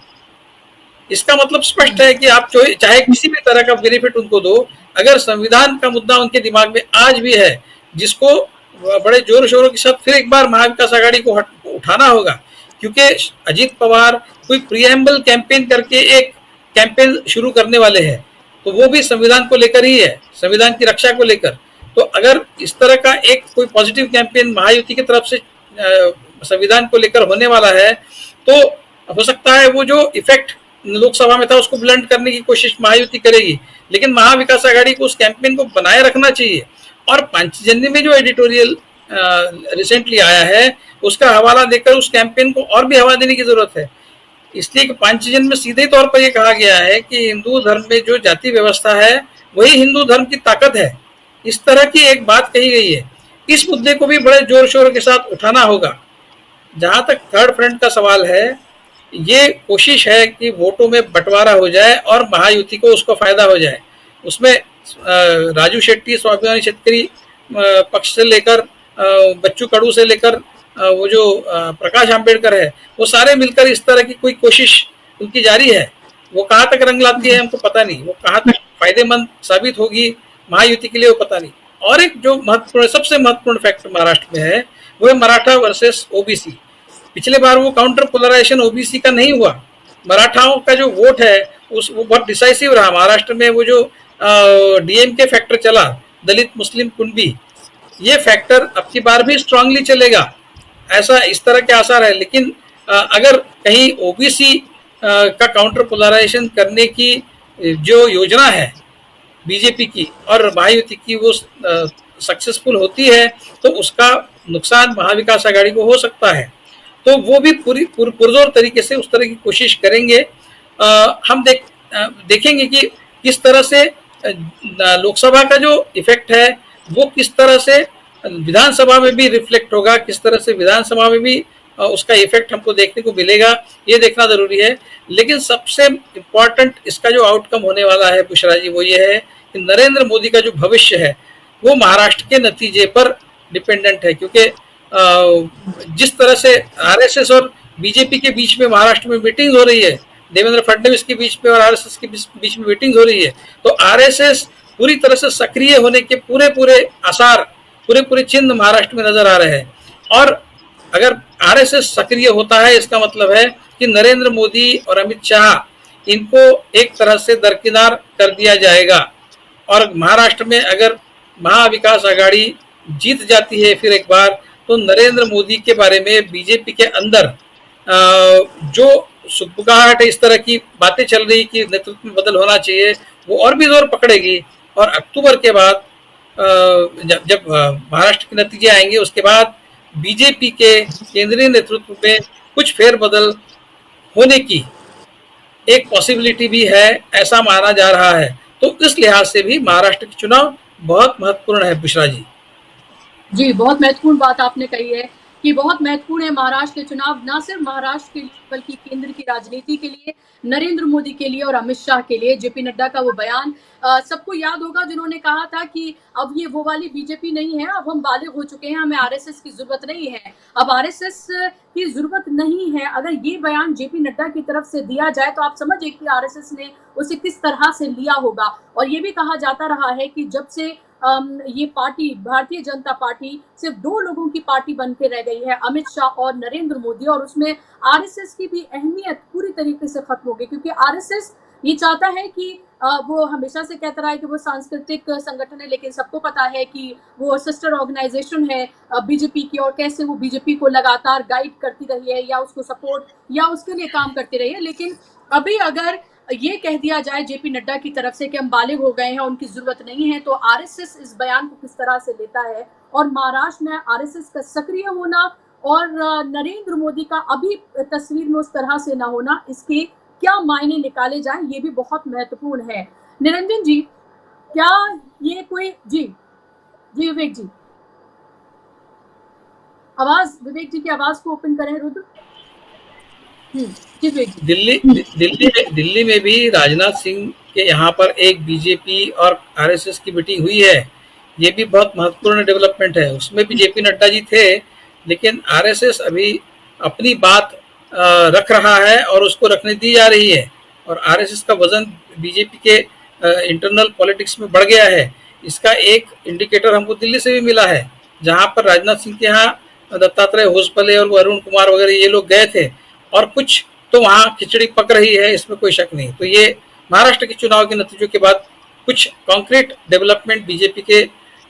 इसका मतलब स्पष्ट है कि आप चाहे किसी भी तरह का बेनिफिट उनको दो, अगर संविधान का मुद्दा उनके दिमाग में आज भी है, जिसको बड़े जोर शोरों के साथ फिर एक बार महाविकास आघाड़ी को उठाना होगा। क्योंकि अजीत पवार कोई प्रीएम्बल कैंपेन करके एक कैंपेन शुरू करने वाले हैं। तो वो भी संविधान को लेकर ही है, संविधान की रक्षा को लेकर। तो अगर इस तरह का एक कोई पॉजिटिव कैंपेन महायुति की तरफ से संविधान को लेकर होने वाला है, तो हो सकता है वो जो इफेक्ट लोकसभा में था उसको ब्लंट करने की कोशिश महायुति करेगी, लेकिन महाविकास आघाड़ी को उस कैंपेन को बनाए रखना चाहिए। और पांचजन्य में जो एडिटोरियल रिसेंटली आया है उसका हवाला देकर उस कैंपेन को और भी हवा देने की जरूरत है। इसलिए कि पांचजन्य में सीधे तौर पर यह कहा गया है कि हिंदू धर्म में जो जाति व्यवस्था है वही हिंदू धर्म की ताकत है, इस तरह की एक बात कही गई है। इस मुद्दे को भी बड़े जोर शोर के साथ उठाना होगा। जहां तक थर्ड फ्रंट का सवाल है, ये कोशिश है कि वोटों में बंटवारा हो जाए और महायुति को उसको फायदा हो जाए। उसमें राजू शेट्टी, स्वाभिमानी शेतकरी पक्ष से लेकर बच्चू कडू से लेकर वो जो प्रकाश आंबेडकर है, वो सारे मिलकर इस तरह की कोई कोशिश उनकी जारी है। वो कहाँ तक रंग लाती है हमको पता नहीं, वो कहाँ तक फायदेमंद साबित होगी महायुति के लिए वो पता नहीं। और एक जो महत्वपूर्ण, सबसे महत्वपूर्ण फैक्ट महाराष्ट्र में है वो है मराठा वर्सेस ओबीसी। पिछले बार वो काउंटर पोलराइजेशन ओबीसी का नहीं हुआ, मराठाओं का जो वोट है वो बहुत डिसाइसिव रहा महाराष्ट्र में। वो जो डीएमके फैक्टर चला, दलित मुस्लिम कुणबी, ये फैक्टर अब की बार भी स्ट्रांगली चलेगा, ऐसा इस तरह के आसार है। लेकिन अगर कहीं ओबीसी का काउंटर पोलराइजेशन करने की जो योजना है बीजेपी की और महायुति की वो सक्सेसफुल होती है तो उसका नुकसान महाविकास आघाड़ी को हो सकता है। तो वो भी पूरी पुरजोर तरीके से उस तरह की कोशिश करेंगे। हम देखेंगे कि किस तरह से लोकसभा का जो इफेक्ट है वो किस तरह से विधानसभा में भी रिफ्लेक्ट होगा, किस तरह से विधानसभा में भी उसका इफेक्ट हमको देखने को मिलेगा, ये देखना जरूरी है। लेकिन सबसे इम्पोर्टेंट इसका जो आउटकम होने वाला है बुशरा जी, वो ये है कि नरेंद्र मोदी का जो भविष्य है वो महाराष्ट्र के नतीजे पर डिपेंडेंट है। क्योंकि जिस तरह से आरएसएस और बीजेपी के बीच में महाराष्ट्र में मीटिंग हो रही है, देवेंद्र फडणवीस के बीच में और आरएसएस के बीच में मीटिंग हो रही है, तो आरएसएस पूरी तरह से सक्रिय होने के पूरे आसार, पूरे चिन्ह महाराष्ट्र में नजर आ रहे हैं। और अगर आरएसएस सक्रिय होता है इसका मतलब है कि नरेंद्र मोदी और अमित शाह इनको एक तरह से दरकिनार कर दिया जाएगा। और महाराष्ट्र में अगर महाविकास आघाड़ी जीत जाती है फिर एक बार, तो नरेंद्र मोदी के बारे में बीजेपी के अंदर जो सुगबुगाहट है, इस तरह की बातें चल रही कि नेतृत्व में बदल होना चाहिए, वो और भी जोर पकड़ेगी। और अक्टूबर के बाद जब महाराष्ट्र के नतीजे आएंगे उसके बाद बीजेपी के केंद्रीय नेतृत्व में कुछ फेरबदल होने की एक पॉसिबिलिटी भी है, ऐसा माना जा रहा है। तो इस लिहाज से भी महाराष्ट्र के चुनाव बहुत महत्वपूर्ण है बुशरा जी। जी, बहुत महत्वपूर्ण बात आपने कही है कि बहुत महत्वपूर्ण है महाराष्ट्र के चुनाव, ना सिर्फ महाराष्ट्र के लिए बल्कि केंद्र की राजनीति के लिए, नरेंद्र मोदी के लिए और अमित शाह के लिए। जेपी नड्डा का वो बयान सबको याद होगा जिन्होंने कहा था कि अब ये वो वाली बीजेपी नहीं है, अब हम बालिग हो चुके हैं, हमें आरएसएस की जरूरत नहीं है, अब आरएसएस की जरूरत नहीं है। अगर ये बयान जेपी नड्डा की तरफ से दिया जाए तो आप समझिए कि आरएसएस ने उसे किस तरह से लिया होगा। और ये भी कहा जाता रहा है कि जब से ये पार्टी भारतीय जनता पार्टी सिर्फ दो लोगों की पार्टी बन के रह गई है, अमित शाह और नरेंद्र मोदी, और उसमें आरएसएस की भी अहमियत पूरी तरीके से खत्म हो गई। क्योंकि आरएसएस ये चाहता है कि वो हमेशा से कहता रहा है कि वो सांस्कृतिक संगठन है, लेकिन सबको पता है कि वो सिस्टर ऑर्गेनाइजेशन है बीजेपी की, और कैसे वो बीजेपी को लगातार गाइड करती रही है या उसको सपोर्ट या उसके लिए काम करती रही है। लेकिन अभी अगर ये कह दिया जाए जेपी नड्डा की तरफ से कि हम बालिग हो गए हैं, उनकी जरूरत नहीं है, तो आरएसएस इस बयान को किस तरह से लेता है और महाराष्ट्र में आरएसएस का सक्रिय होना और नरेंद्र मोदी का अभी तस्वीर में उस तरह से ना होना, इसके क्या मायने निकाले जाएं, ये भी बहुत महत्वपूर्ण है। निरंजन जी, क्या ये कोई जी विवेक जी, आवाज, विवेक जी की आवाज को ओपन करें रुद्र। दिल्ली में भी राजनाथ सिंह के यहाँ पर एक बीजेपी और आरएसएस की मीटिंग हुई है, ये भी बहुत महत्वपूर्ण डेवलपमेंट है। उसमें भी जेपी नड्डा जी थे, लेकिन आरएसएस अभी अपनी बात रख रहा है और उसको रखने दी जा रही है। और आरएसएस का वजन बीजेपी के इंटरनल पॉलिटिक्स में बढ़ गया है। इसका एक इंडिकेटर हमको दिल्ली से भी मिला है, जहाँ पर राजनाथ सिंह के यहाँ दत्तात्रेय होसपले और अरुण कुमार वगैरह ये लोग गए थे, और कुछ तो वहाँ खिचड़ी पक रही है, इसमें कोई शक नहीं। तो ये महाराष्ट्र के चुनाव के नतीजों के बाद कुछ कॉन्क्रीट डेवलपमेंट बीजेपी के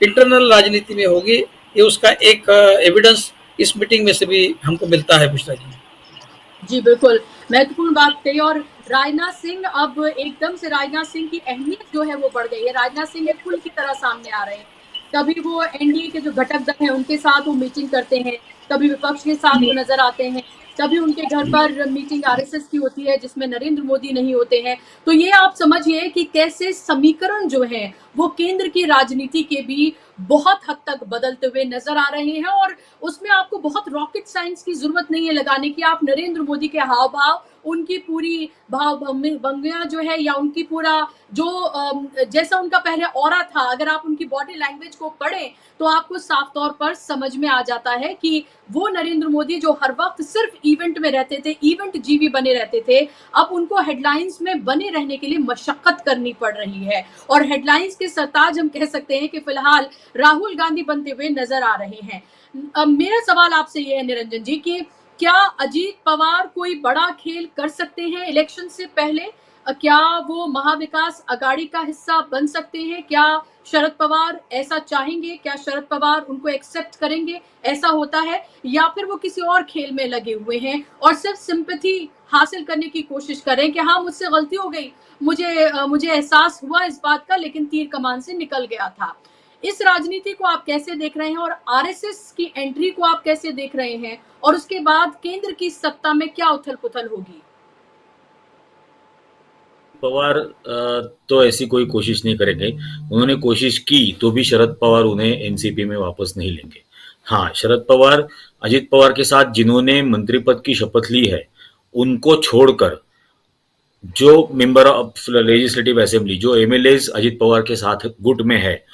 इंटरनल राजनीति में होगी, ये उसका एक एविडेंस इस मीटिंग में से भी हमको मिलता है बुशरा जी। जी बिल्कुल, महत्वपूर्ण बात कही। और राजनाथ सिंह, अब एकदम से राजनाथ सिंह की अहमियत जो है वो बढ़ गई है। राजनाथ सिंह एक पुल की तरह सामने आ रहे हैं। कभी वो एनडीए के जो घटक दल हैं उनके साथ वो मीटिंग करते हैं, कभी विपक्ष के साथ वो नजर आते हैं, कभी उनके घर पर मीटिंग आरएसएस की होती है जिसमें नरेंद्र मोदी नहीं होते हैं। तो ये आप समझिए कि कैसे समीकरण जो है वो केंद्र की राजनीति के भी बहुत हद तक बदलते हुए नजर आ रहे हैं। और उसमें आपको बहुत रॉकेट साइंस की जरूरत नहीं है लगाने की। आप नरेंद्र मोदी के हाव भाव, उनकी पूरी भाव भंगियां जो है, या उनकी पूरा जो जैसा उनका पहले ऑरा था, अगर आप उनकी बॉडी लैंग्वेज को पढ़ें तो आपको साफ तौर पर समझ में आ जाता है कि वो नरेंद्र मोदी जो हर वक्त सिर्फ इवेंट में रहते थे, इवेंट जीवी बने रहते थे, अब उनको हेडलाइंस में बने रहने के लिए मशक्कत करनी पड़ रही है। और हेडलाइंस के सरताज हम कह सकते हैं कि फिलहाल राहुल गांधी बनते हुए नजर आ रहे हैं। मेरा सवाल आपसे ये है निरंजन जी कि क्या अजीत पवार कोई बड़ा खेल कर सकते हैं इलेक्शन से पहले? क्या वो महाविकास अघाड़ी का हिस्सा बन सकते हैं? क्या शरद पवार ऐसा चाहेंगे? क्या शरद पवार उनको एक्सेप्ट करेंगे? ऐसा होता है, या फिर वो किसी और खेल में लगे हुए हैं और सिर्फ सिंपैथी हासिल करने की कोशिश करें कि हाँ मुझसे गलती हो गई, मुझे एहसास हुआ इस बात का, लेकिन तीर कमान से निकल गया था। इस राजनीति को आप कैसे देख रहे हैं और आरएसएस की एंट्री को आप कैसे देख रहे हैं, और उसके बाद केंद्र की सत्ता में क्या उथल-पुथल होगी? पवार तो ऐसी कोई कोशिश नहीं करेंगे। उन्होंने कोशिश की तो भी शरद पवार उन्हें एनसीपी में वापस नहीं लेंगे। हाँ, शरद पवार अजित पवार के साथ जिन्होंने मंत्री पद की शपथ ली है, उनको छोड़कर जो मेंबर ऑफ लेजिस्लेटिव असेंबली, जो एमएलएज अजित पवार के साथ गुट में है,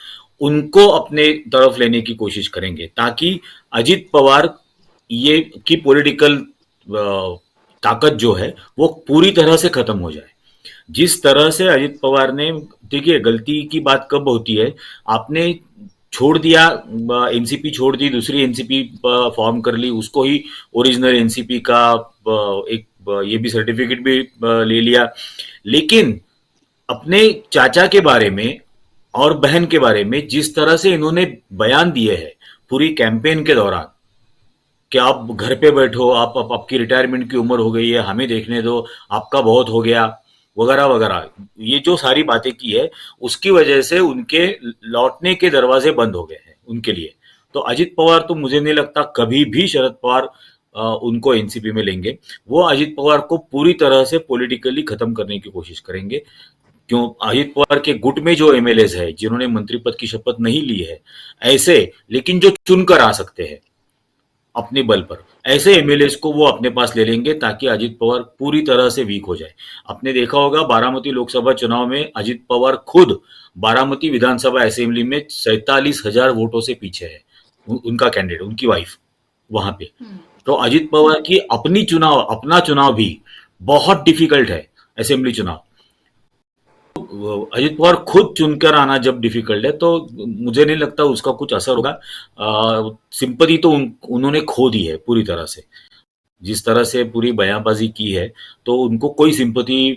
उनको अपने तरफ लेने की कोशिश करेंगे, ताकि अजित पवार ये की पॉलिटिकल ताकत जो है वो पूरी तरह से खत्म हो जाए। जिस तरह से अजित पवार ने, देखिए गलती की बात कब होती है, आपने छोड़ दिया, एनसीपी छोड़ दी, दूसरी एनसीपी फॉर्म कर ली, उसको ही ओरिजिनल एनसीपी का एक ये भी सर्टिफिकेट भी ले लिया, लेकिन अपने चाचा के बारे में और बहन के बारे में जिस तरह से इन्होंने बयान दिए हैं पूरी कैंपेन के दौरान कि आप घर पे बैठो, आपकी रिटायरमेंट की उम्र हो गई है, हमें देखने दो, आपका बहुत हो गया, वगैरह वगैरह, ये जो सारी बातें की है उसकी वजह से उनके लौटने के दरवाजे बंद हो गए हैं उनके लिए। तो अजित पवार तो मुझे नहीं लगता कभी भी शरद पवार उनको एनसीपी में लेंगे। वो अजित पवार को पूरी तरह से पॉलिटिकली खत्म करने की कोशिश करेंगे। क्यों? अजित पवार के गुट में जो एमएलएज है जिन्होंने मंत्री पद की शपथ नहीं ली है, ऐसे लेकिन जो चुनकर आ सकते हैं अपने बल पर, ऐसे एमएलएस को वो अपने पास ले लेंगे ताकि अजित पवार पूरी तरह से वीक हो जाए। आपने देखा होगा बारामती लोकसभा चुनाव में अजित पवार खुद बारामती विधानसभा असेंबली में 47,000 वोटों से पीछे है, उनका कैंडिडेट, उनकी वाइफ वहां पे। तो अजित पवार की अपना चुनाव भी बहुत डिफिकल्ट है, असेंबली चुनाव। अजित पवार खुद चुनकर आना जब डिफिकल्ट है तो मुझे नहीं लगता उसका कुछ असर होगा। सिंपैथी तो उन्होंने खो दी है पूरी तरह से, जिस तरह से पूरी बयानबाजी की है, तो उनको कोई सिंपैथी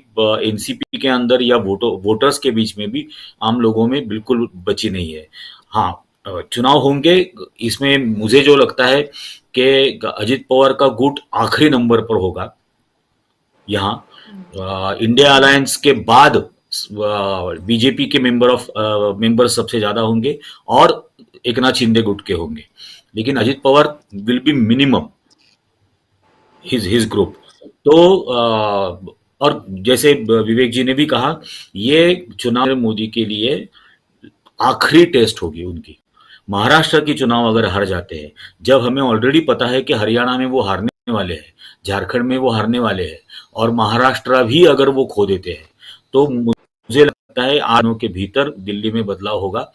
एनसीपी के अंदर या वोटर्स के बीच में भी, आम लोगों में बिल्कुल बची नहीं है। हाँ, चुनाव होंगे, इसमें मुझे जो लगता है कि अजित पवार का गुट आखिरी नंबर पर होगा। यहाँ इंडिया अलायंस के बाद बीजेपी के मेंबर सबसे ज्यादा होंगे और एकनाथ शिंदे गुट के होंगे, लेकिन Ajit Pawar will be minimum his group. तो और जैसे विवेक जी ने भी कहा, ये चुनाव मोदी के लिए आखिरी टेस्ट होगी उनकी। महाराष्ट्र की चुनाव अगर हार जाते हैं, जब हमें ऑलरेडी पता है कि हरियाणा में वो हारने वाले हैं, झारखंड में वो हारने वाले हैं, और महाराष्ट्र भी अगर वो खो देते हैं, तो मुझे लगता है 8 दिनों के भीतर दिल्ली में बदलाव होगा।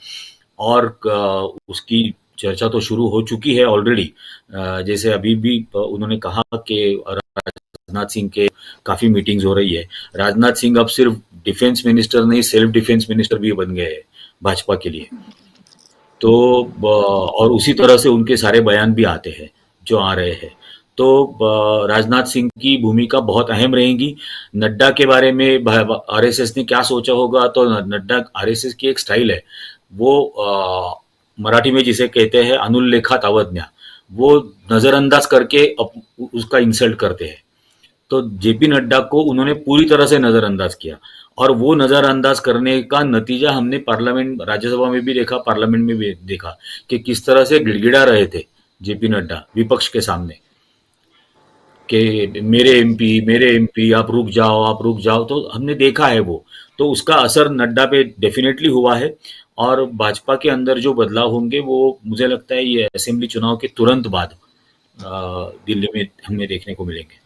और उसकी चर्चा तो शुरू हो चुकी है ऑलरेडी। जैसे अभी भी उन्होंने कहा कि राजनाथ सिंह के काफी मीटिंग्स हो रही है। राजनाथ सिंह अब सिर्फ डिफेंस मिनिस्टर नहीं, सेल्फ डिफेंस मिनिस्टर भी बन गए हैं भाजपा के लिए। तो और उसी तरह से उनके सारे बयान भी आते हैं जो आ रहे हैं। तो राजनाथ सिंह की भूमिका बहुत अहम रहेगी। नड्डा के बारे में आरएसएस ने क्या सोचा होगा, तो नड्डा, आरएसएस की एक स्टाइल है, वो मराठी में जिसे कहते हैं अनुल्लेखात अवज्ञा, वो नजरअंदाज करके उसका इंसल्ट करते हैं। तो जेपी नड्डा को उन्होंने पूरी तरह से नजरअंदाज किया, और वो नजरअंदाज करने का नतीजा हमने पार्लियामेंट, राज्यसभा में भी देखा, पार्लियामेंट में भी देखा कि किस तरह से गिड़गिड़ा रहे थे जेपी नड्डा विपक्ष के सामने कि मेरे एमपी आप रुक जाओ, आप रुक जाओ। तो हमने देखा है वो, तो उसका असर नड्डा पे डेफिनेटली हुआ है। और भाजपा के अंदर जो बदलाव होंगे वो मुझे लगता है ये असेंबली चुनाव के तुरंत बाद दिल्ली में हमें देखने को मिलेंगे।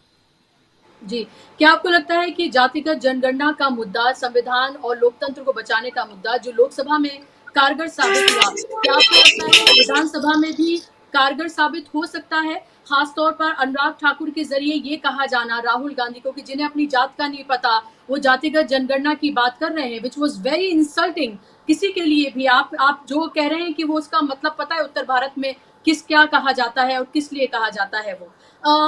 जी, क्या आपको लगता है कि जातिगत जनगणना का मुद्दा, संविधान और लोकतंत्र को बचाने का मुद्दा जो लोकसभा में कारगर साबित हुआ, क्या आपको लगता है कि विधानसभा में भी कारगर साबित हो सकता है? खासतौर पर अनुराग ठाकुर के जरिए ये कहा जाना राहुल गांधी को कि जिन्हें अपनी जात का नहीं पता, वो जातिगत जनगणना की बात कर रहे हैं, विच वॉज वेरी इंसल्टिंग किसी के लिए भी। आप जो कह रहे हैं कि वो उसका मतलब पता है उत्तर भारत में किस क्या कहा जाता है और किस लिए कहा जाता है वो।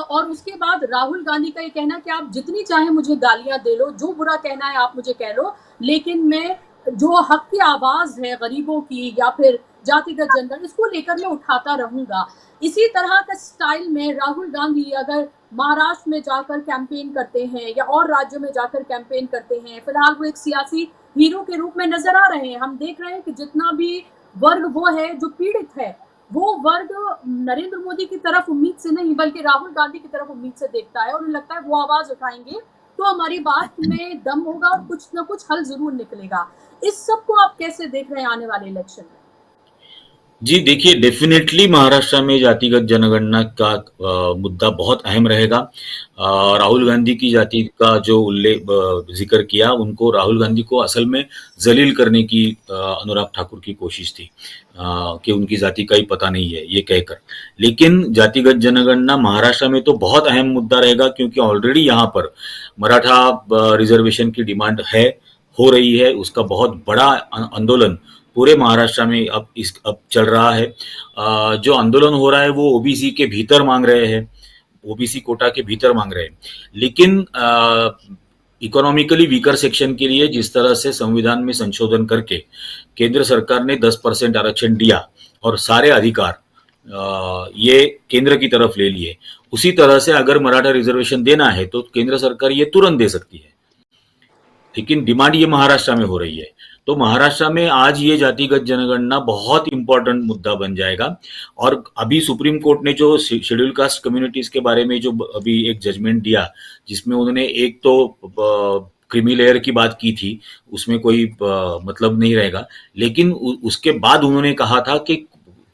और उसके बाद राहुल गांधी का ये कहना कि आप जितनी चाहे मुझे गालियां दे लो, जो बुरा कहना है आप मुझे कह लो, लेकिन मैं जो हक की आवाज है गरीबों की या फिर जातिगत जनगणना, इसको लेकर मैं उठाता रहूंगा। इसी तरह का स्टाइल में राहुल गांधी अगर महाराष्ट्र में जाकर कैंपेन करते हैं या और राज्यों में जाकर कैंपेन करते हैं, फिलहाल वो एक सियासी हीरो के रूप में नजर आ रहे हैं। हम देख रहे हैं कि जितना भी वर्ग वो है जो पीड़ित है, वो वर्ग नरेंद्र मोदी की तरफ उम्मीद से नहीं बल्कि राहुल गांधी की तरफ उम्मीद से देखता है, और उन्हें लगता है वो आवाज उठाएंगे तो हमारी बात में दम होगा और कुछ ना कुछ हल जरूर निकलेगा। इस सब को आप कैसे देख रहे हैं आने वाले इलेक्शन में? जी देखिए, डेफिनेटली महाराष्ट्र में जातिगत जनगणना का मुद्दा बहुत अहम रहेगा। राहुल गांधी की जाति का जो जिक्र किया, उनको, राहुल गांधी को असल में जलील करने की अनुराग ठाकुर की कोशिश थी कि उनकी जाति का ही पता नहीं है ये कहकर। लेकिन जातिगत जनगणना महाराष्ट्र में तो बहुत अहम मुद्दा रहेगा, क्योंकि ऑलरेडी यहाँ पर मराठा रिजर्वेशन की डिमांड है, हो रही है। उसका बहुत बड़ा आंदोलन पूरे महाराष्ट्र में अब चल रहा है। जो आंदोलन हो रहा है वो ओबीसी के भीतर मांग रहे हैं, ओबीसी कोटा के भीतर मांग रहे हैं। लेकिन इकोनॉमिकली वीकर सेक्शन के लिए जिस तरह से संविधान में संशोधन करके केंद्र सरकार ने 10% आरक्षण दिया और सारे अधिकार ये केंद्र की तरफ ले लिए, उसी तरह से अगर मराठा रिजर्वेशन देना है तो केंद्र सरकार ये तुरंत दे सकती है। लेकिन डिमांड ये महाराष्ट्र में हो रही है। तो महाराष्ट्र में आज ये जातिगत जनगणना बहुत इंपॉर्टेंट मुद्दा बन जाएगा। और अभी सुप्रीम कोर्ट ने जो शेड्यूल कास्ट कम्युनिटीज के बारे में जो अभी एक जजमेंट दिया, जिसमें उन्होंने एक तो क्रीमी लेयर की बात की थी, उसमें कोई मतलब नहीं रहेगा, लेकिन उसके बाद उन्होंने कहा था कि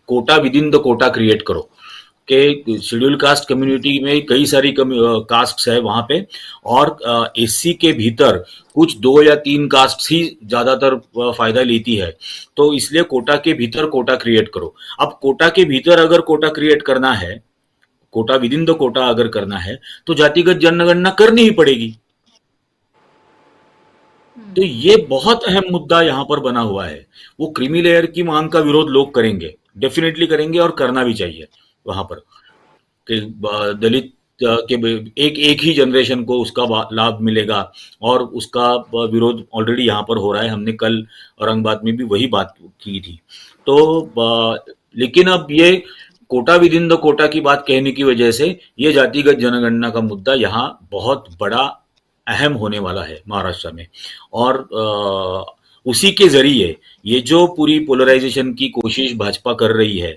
quota within the quota create करो, के शेड्यूल कास्ट कम्युनिटी में कई सारी कास्ट है वहां पे, और एससी के भीतर कुछ 2 या 3 कास्ट ही ज्यादातर फायदा लेती है। तो इसलिए कोटा के भीतर कोटा क्रिएट करो। अब कोटा के भीतर अगर कोटा क्रिएट करना है, quota within the quota अगर करना है, तो जातिगत जनगणना करनी ही पड़ेगी। तो ये बहुत अहम मुद्दा यहाँ पर बना हुआ है। वो क्रीमी लेयर की मांग का विरोध लोग करेंगे, डेफिनेटली करेंगे, और करना भी चाहिए वहां पर कि दलित के एक ही जनरेशन को उसका लाभ मिलेगा, और उसका विरोध ऑलरेडी यहाँ पर हो रहा है। हमने कल औरंगाबाद में भी वही बात की थी। तो लेकिन अब ये quota within the quota की बात कहने की वजह से ये जातिगत जनगणना का मुद्दा यहाँ बहुत बड़ा अहम होने वाला है महाराष्ट्र में। और उसी के जरिए ये जो पूरी पोलराइजेशन की कोशिश भाजपा कर रही है,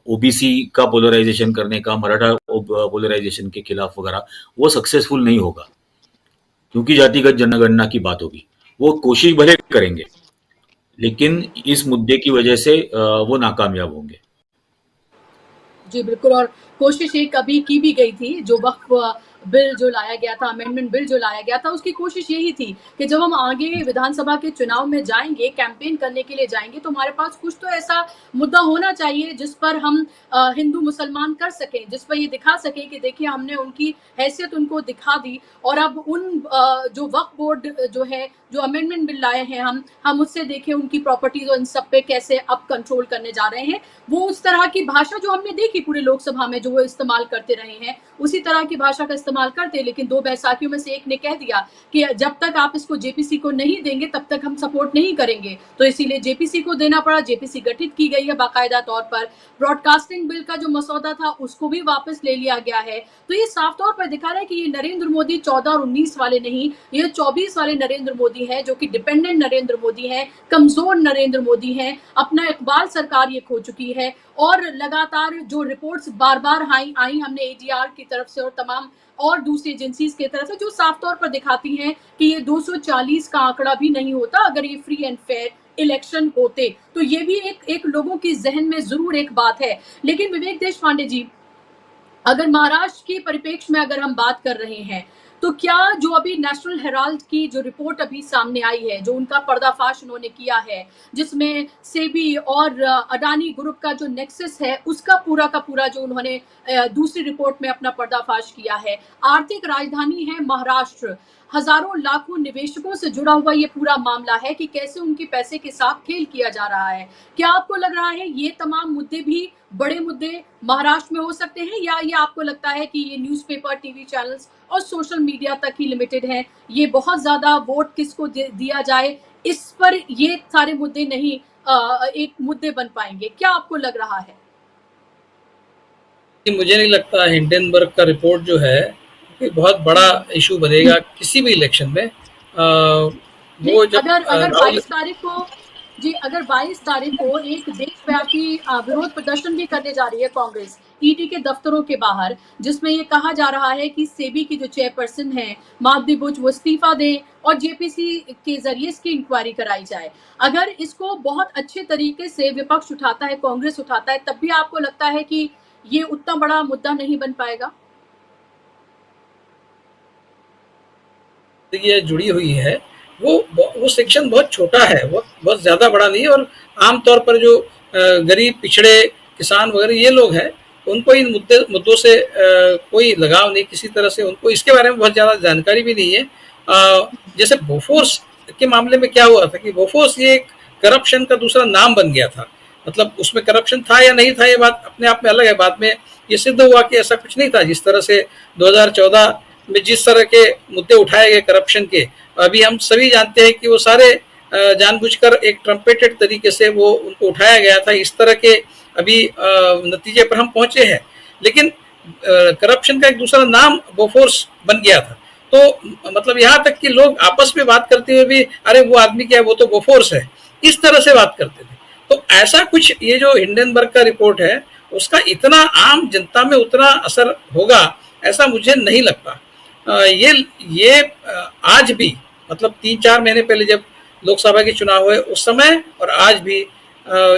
ओबीसी का पोलराइजेशन करने का, मराठा पोलराइजेशन के खिलाफ वगैरह, वो सक्सेसफुल नहीं होगा, क्योंकि जातिगत जनगणना की बात होगी। वो कोशिश भले करेंगे, लेकिन इस मुद्दे की वजह से वो नाकामयाब होंगे। जी बिल्कुल, और कोशिश एक अभी की भी गई थी, जो वक्फ बिल जो लाया गया था, अमेंडमेंट बिल जो लाया गया था, उसकी कोशिश यही थी कि जब हम आगे विधानसभा के चुनाव में जाएंगे, कैंपेन करने के लिए जाएंगे, तो हमारे पास कुछ तो ऐसा मुद्दा होना चाहिए जिस पर हम हिंदू मुसलमान कर सकें, जिस पर ये दिखा सकें कि देखिए हमने उनकी हैसियत उनको दिखा दी। और अब उन जो वक्फ बोर्ड जो है, जो अमेंडमेंट बिल लाए हैं, हम उससे देखें उनकी प्रॉपर्टीज और इन सब पे कैसे अब कंट्रोल करने जा रहे हैं। वो उस तरह की भाषा जो हमने देखी पूरे लोकसभा में, जो वो इस्तेमाल करते रहे हैं, उसी तरह की भाषा का इस्तेमाल करते हैं। लेकिन 2 बैसाखियों में से एक ने कह दिया कि जब तक आप इसको जेपीसी को नहीं देंगे तब तक हम सपोर्ट नहीं करेंगे, तो इसीलिए जेपीसी को देना पड़ा। जेपीसी गठित की गई है बाकायदा तौर पर। ब्रॉडकास्टिंग बिल का जो मसौदा था उसको भी वापस ले लिया गया है। तो ये साफ तौर पर दिखा रहा है कि ये नरेंद्र मोदी 14 और 19 वाले नहीं, ये 24 वाले नरेंद्र मोदी हैं, जो कि डिपेंडेंट नरेंद्र मोदी हैं, कमजोर नरेंद्र मोदी हैं। अपना इकबाल सरकार ये खो चुकी है और लगातार जो रिपोर्ट्स बार-बार आई हमने एजीआर की तरफ से और तमाम और दूसरी एजेंसीज की तरफ से, जो साफ तौर पर दिखाती हैं कि ये 240 का आंकड़ा भी नहीं होता अगर ये फ्री एंड फेयर इलेक्शन होते। तो ये भी एक लोगों की जहन में जरूर एक बात है। लेकिन विवेक देश पांडे जी, अगर महाराष्ट्र के परिप्रेक्ष्य में अगर हम बात कर रहे हैं, तो क्या जो अभी नेशनल हेराल्ड की जो रिपोर्ट अभी सामने आई है, जो उनका पर्दाफाश उन्होंने किया है, जिसमें सेबी और अडानी ग्रुप का जो नेक्सस है उसका पूरा का पूरा जो उन्होंने दूसरी रिपोर्ट में अपना पर्दाफाश किया है, आर्थिक राजधानी है महाराष्ट्र, हजारों लाखों निवेशकों से जुड़ा हुआ ये पूरा मामला है कि कैसे उनके पैसे के साथ खेल किया जा रहा है। क्या आपको लग रहा है ये तमाम मुद्दे भी बड़े मुद्दे महाराष्ट्र में हो सकते हैं, या ये आपको लगता है कि ये न्यूज़पेपर, टीवी चैनल्स और सोशल मीडिया तक ही लिमिटेड है? ये बहुत ज्यादा वोट किसको दिया जाए, इस पर ये सारे मुद्दे नहीं एक मुद्दे बन पाएंगे? क्या आपको लग रहा है? मुझे नहीं लगता हिंडनबर्ग का रिपोर्ट जो है कि बहुत बड़ा इशू बनेगा किसी भी इलेक्शन में। वो जब अगर 22 तारीख को जी, अगर 22 तारीख को एक देशव्यापी विरोध प्रदर्शन भी करने जा रही है कांग्रेस ईडी के दफ्तरों के बाहर, जिसमें ये कहा जा रहा है कि सेबी की जो चेयरपर्सन है माधवी बुच वो इस्तीफा दें और जेपीसी के जरिए इसकी इंक्वायरी कराई जाए, अगर इसको बहुत अच्छे तरीके से विपक्ष उठाता है, कांग्रेस उठाता है, तब भी आपको लगता है कि ये उतना बड़ा मुद्दा नहीं बन पाएगा? ये जुड़ी हुई है, वो सेक्शन बहुत छोटा है, वो बहुत ज्यादा बड़ा नहीं है। और आमतौर पर जो गरीब, पिछड़े, किसान वगैरह ये लोग हैं, उनको इन मुद्दों से कोई लगाव नहीं किसी तरह से, उनको इसके बारे में बहुत ज्यादा जानकारी भी नहीं है। जैसे बोफोर्स के मामले में क्या हुआ था कि बोफोर्स ये एक करप्शन का दूसरा नाम बन गया था। मतलब उसमें करप्शन था या नहीं था ये बात अपने आप में अलग है, बाद में ये सिद्ध हुआ कि ऐसा कुछ नहीं था। जिस तरह से 2014 में जिस तरह के मुद्दे उठाए गए करप्शन के, अभी हम सभी जानते हैं कि वो सारे जानबूझकर एक ट्रम्पेटेड तरीके से वो उनको उठाया गया था। इस तरह के अभी नतीजे पर हम पहुंचे हैं, लेकिन करप्शन का एक दूसरा नाम बोफोर्स बन गया था। तो मतलब यहाँ तक कि लोग आपस में बात करते हुए भी अरे वो आदमी क्या है, वो तो बोफोर्स है, इस तरह से बात करते थे। तो ऐसा कुछ ये जो हिंडनबर्ग का रिपोर्ट है उसका इतना आम जनता में उतना असर होगा ऐसा मुझे नहीं लगता। ये आज भी मतलब 3-4 महीने पहले जब लोकसभा के चुनाव हुए उस समय और आज भी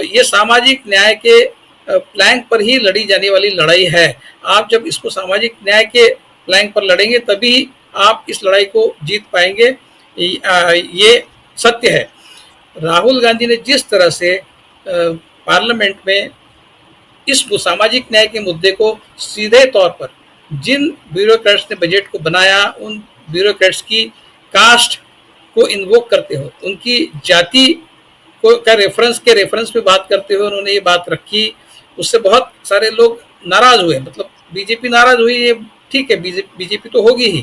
ये सामाजिक न्याय के प्लैंक पर ही लड़ी जाने वाली लड़ाई है। आप जब इसको सामाजिक न्याय के प्लैंक पर लड़ेंगे तभी आप इस लड़ाई को जीत पाएंगे, ये सत्य है। राहुल गांधी ने जिस तरह से पार्लियामेंट में इस सामाजिक न्याय के मुद्दे को सीधे तौर पर जिन ब्यूरोक्रेट्स ने बजट को बनाया, उन ब्यूरोक्रेट्स की कास्ट को इन्वोक करते हो, उनकी जाति को का रेफरेंस पे बात करते हुए उन्होंने ये बात रखी, उससे बहुत सारे लोग नाराज हुए। मतलब बीजेपी नाराज हुई, ये ठीक है, बीजेपी तो होगी ही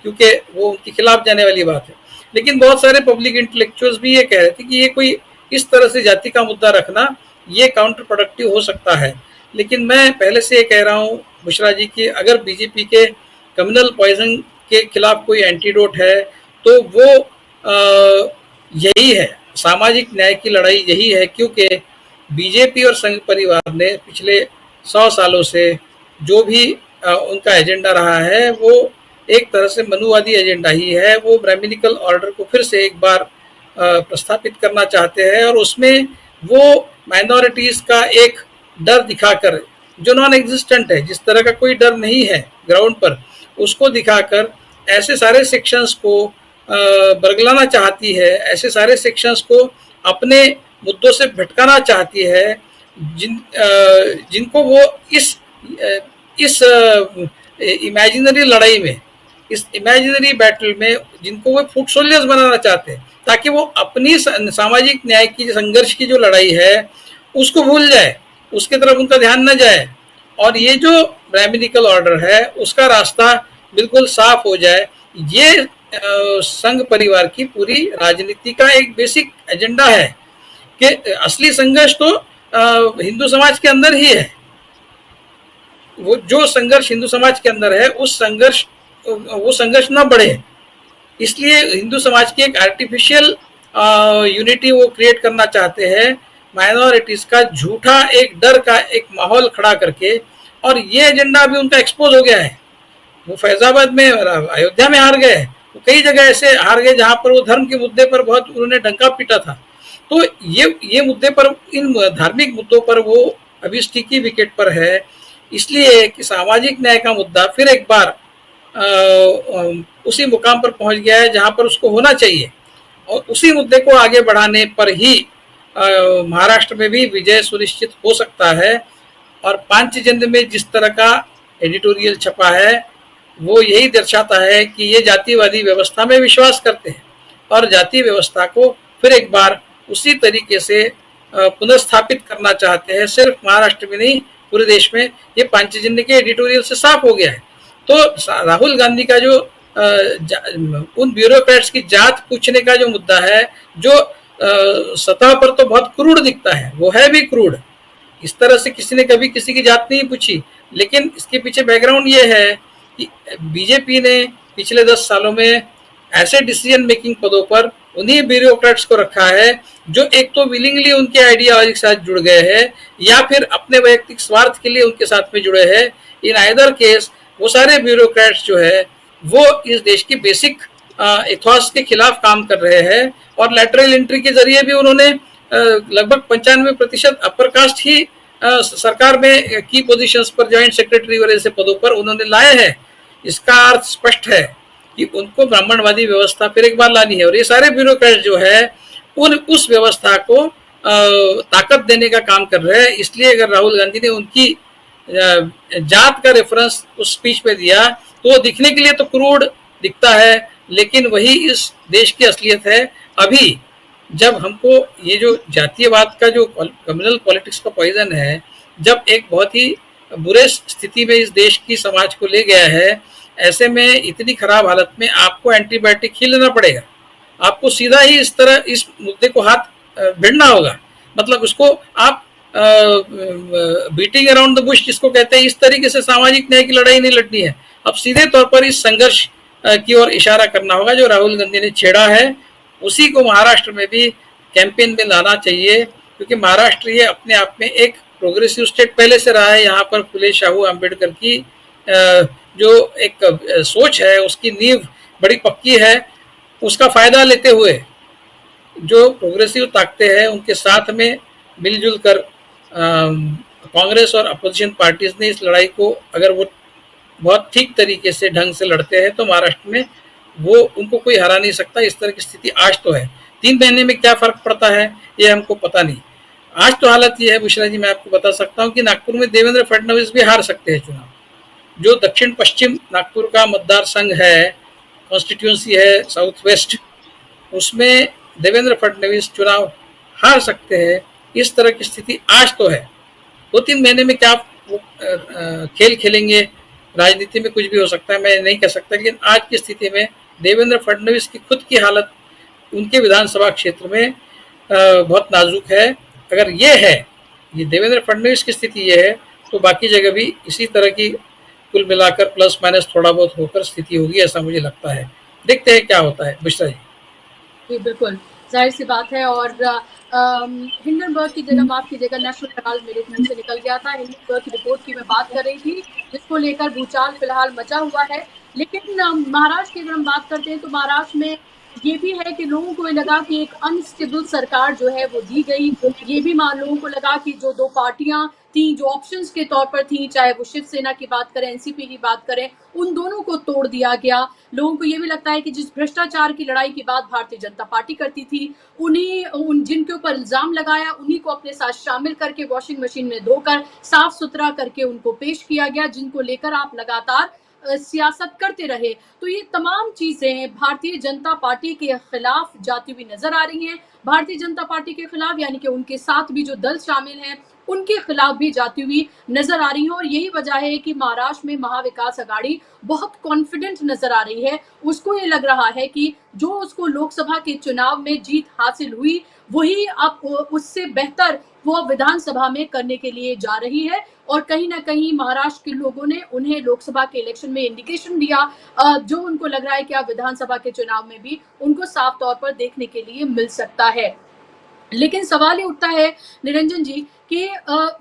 क्योंकि वो उनके खिलाफ जाने वाली बात है। लेकिन बहुत सारे पब्लिक इंटेलेक्चुअल्स भी ये कह रहे थे कि ये कोई इस तरह से जाति का मुद्दा रखना ये काउंटर प्रोडक्टिव हो सकता है। लेकिन मैं पहले से ये कह रहा हूँ बुशरा जी कि अगर बीजेपी के कम्युनल पॉइजन के खिलाफ कोई एंटीडोट है तो वो यही है, सामाजिक न्याय की लड़ाई यही है। क्योंकि बीजेपी और संघ परिवार ने पिछले 100 सालों से जो भी उनका एजेंडा रहा है वो एक तरह से मनुवादी एजेंडा ही है। वो ब्राह्मणिकल ऑर्डर को फिर से एक बार प्रस्थापित करना चाहते हैं और उसमें वो माइनॉरिटीज का एक डर दिखाकर जो नॉन एग्जिस्टेंट है, जिस तरह का कोई डर नहीं है ग्राउंड पर, उसको दिखाकर ऐसे सारे सेक्शंस को बरगलाना चाहती है, ऐसे सारे सेक्शंस को अपने मुद्दों से भटकाना चाहती है जिनको वो इस इमेजिनरी लड़ाई में, इस इमेजिनरी बैटल में जिनको वो फुट सोल्जर्स बनाना चाहते हैं, ताकि वो अपनी सामाजिक न्याय की संघर्ष की जो लड़ाई है उसको भूल जाए, उसके तरफ उनका ध्यान न जाए और ये जो ब्राह्मणिकल ऑर्डर है उसका रास्ता बिल्कुल साफ हो जाए। ये संघ परिवार की पूरी राजनीति का एक बेसिक एजेंडा है कि असली संघर्ष तो हिंदू समाज के अंदर ही है। वो जो संघर्ष हिंदू समाज के अंदर है वो संघर्ष ना बढ़े, इसलिए हिंदू समाज की एक आर्टिफिशियल यूनिटी वो क्रिएट करना चाहते हैं, माइनॉरिटीज का झूठा एक डर का एक माहौल खड़ा करके। और ये एजेंडा अभी उनका एक्सपोज हो गया है। वो फैजाबाद में, अयोध्या में हार गए, वो कई जगह ऐसे हार गए जहां पर वो धर्म के मुद्दे पर बहुत उन्होंने डंका पीटा था। तो ये मुद्दे पर, इन धार्मिक मुद्दों पर वो अभी स्टिकी विकेट पर है, इसलिए कि सामाजिक न्याय का मुद्दा फिर एक बार उसी मुकाम पर पहुंच गया है जहां पर उसको होना चाहिए। और उसी मुद्दे को आगे बढ़ाने पर ही महाराष्ट्र में भी विजय सुनिश्चित हो सकता है। और पांचजन्य में जिस तरह का एडिटोरियल छपा है वो यही दर्शाता है कि ये जातिवादी व्यवस्था में विश्वास करते हैं और जाति व्यवस्था को फिर एक बार उसी तरीके से पुनर्स्थापित करना चाहते हैं। सिर्फ महाराष्ट्र में नहीं, पूरे देश में ये पांचजन्य के एडिटोरियल से साफ हो गया है। तो राहुल गांधी का जो उन ब्यूरोक्रेट्स की जात पूछने का जो मुद्दा है, जो सतह पर तो बहुत क्रूड दिखता है, वो है भी क्रूड। इस तरह से किसी ने कभी किसी की जात नहीं पूछी, लेकिन इसके पीछे बैकग्राउंड ये है कि बीजेपी ने पिछले 10 सालों में ऐसे डिसीजन मेकिंग पदों पर उन्हीं ब्यूरोक्रेट्स को रखा है जो एक तो विलिंगली उनके आइडियोलॉजी के साथ जुड़ गए हैं या फिर अपने वैयक्तिक स्वार्थ के लिए उनके साथ में जुड़े हैं। इन आइदर केस वो सारे ब्यूरोक्रेट्स जो है वो इस देश की बेसिक इथॉस के खिलाफ काम कर रहे हैं। और लैटरल एंट्री के जरिए भी उन्होंने लगभग 95% अपर कास्ट ही सरकार में की पोजीशंस पर, जॉइंट सेक्रेटरी और ऐसे पदों पर उन्होंने लाए हैं। इसका अर्थ स्पष्ट है कि उनको ब्राह्मणवादी व्यवस्था फिर एक बार लानी है। और ये सारे ब्यूरोक्रेट जो है उस व्यवस्था को ताकत देने का काम कर रहे हैं। इसलिए अगर राहुल गांधी ने उनकी जात का रेफरेंस उस स्पीच पे दिया तो वो दिखने के लिए तो क्रूड दिखता है, लेकिन वही इस देश की असलियत है। अभी जब हमको ये जो जातीयवाद का जो कम्युनल पॉलिटिक्स का पॉइजन है, जब एक बहुत ही बुरे स्थिति में इस देश की समाज को ले गया है, ऐसे में इतनी खराब हालत में आपको एंटीबायोटिक ही लेना पड़ेगा। आपको सीधा ही इस तरह इस मुद्दे को हाथ भिड़ना होगा। मतलब उसको आप बीटिंग अराउंड द बुश जिसको कहते हैं, इस तरीके से सामाजिक न्याय की लड़ाई नहीं लड़नी है। अब सीधे तौर पर इस संघर्ष की ओर इशारा करना होगा जो राहुल गांधी ने छेड़ा है। उसी को महाराष्ट्र में भी कैंपेन में लाना चाहिए, क्योंकि महाराष्ट्र ये अपने आप में एक प्रोग्रेसिव स्टेट पहले से रहा है। यहाँ पर फुले शाहू अम्बेडकर की जो एक सोच है उसकी नींव बड़ी पक्की है। उसका फायदा लेते हुए जो प्रोग्रेसिव ताकतें हैं उनके साथ में मिलजुल कर कांग्रेस और अपोजिशन पार्टीज ने इस लड़ाई को, अगर वो बहुत ठीक तरीके से ढंग से लड़ते हैं तो महाराष्ट्र में वो उनको कोई हरा नहीं सकता। इस तरह की स्थिति आज तो है। 3 महीने में क्या फर्क पड़ता है ये हमको पता नहीं। आज तो हालत ये है बुशरा जी, मैं आपको बता सकता हूँ कि नागपुर में देवेंद्र फडणवीस भी हार सकते हैं चुनाव। जो दक्षिण पश्चिम नागपुर का मतदार संघ है, कॉन्स्टिट्यूंसी है साउथ वेस्ट, उसमें देवेंद्र फडणवीस चुनाव हार सकते हैं। इस तरह की स्थिति आज तो है। 2-3 महीने में क्या खेल खेलेंगे, राजनीति में कुछ भी हो सकता है, मैं नहीं कह सकता। लेकिन आज की स्थिति में देवेंद्र फडणवीस की खुद की हालत उनके विधानसभा क्षेत्र में बहुत नाजुक है। अगर ये है, ये देवेंद्र फडणवीस की स्थिति ये है, तो बाकी जगह भी इसी तरह की कुल मिलाकर प्लस माइनस थोड़ा बहुत होकर स्थिति होगी, ऐसा मुझे लगता है। देखते हैं क्या होता है बुशरा जी। बिल्कुल जाहिर सी बात है। और हिंडनबर्ग की जगह, माफ कीजिएगा, नेशनल हेराल्ड मेरे मुंह से निकल गया था। हिंडनबर्ग की रिपोर्ट की मैं बात कर रही थी, जिसको लेकर भूचाल फिलहाल मचा हुआ है। लेकिन महाराष्ट्र की अगर हम बात करते हैं तो महाराष्ट्र में ये भी है कि लोगों को लगा कि एक अनस्टेबल सरकार जो है वो दी गई। ये भी लोगों को लगा कि जो 2 पार्टियां थी, जो ऑप्शंस के तौर पर थी, चाहे वो शिवसेना की बात करें, एनसीपी की बात करें, उन दोनों को तोड़ दिया गया। लोगों को ये भी लगता है कि जिस भ्रष्टाचार की लड़ाई की बात भारतीय जनता पार्टी करती थी, जिनके ऊपर इल्जाम लगाया, उन्हीं को अपने साथ शामिल करके वॉशिंग मशीन में धोकर साफ सुथरा करके उनको पेश किया गया, जिनको लेकर आप लगातार सियासत करते रहे। तो ये तमाम चीजें भारतीय जनता पार्टी के खिलाफ जाती हुई नजर आ रही हैं। भारतीय जनता पार्टी के खिलाफ, यानी कि उनके साथ भी जो दल शामिल हैं, उनके खिलाफ भी जाती हुई नजर आ रही है। और यही वजह है कि महाराष्ट्र में महाविकास आघाड़ी बहुत कॉन्फिडेंट नजर आ रही है। उसको ये लग रहा है कि जो उसको लोकसभा के चुनाव में जीत हासिल हुई, वही अब उससे बेहतर वो विधानसभा में करने के लिए जा रही है। और कहीं ना कहीं महाराष्ट्र के लोगों ने उन्हें लोकसभा के इलेक्शन में इंडिकेशन दिया, जो उनको लग रहा है कि अब विधानसभा के चुनाव में भी उनको साफ तौर पर देखने के लिए मिल सकता है। लेकिन सवाल ये उठता है निरंजन जी कि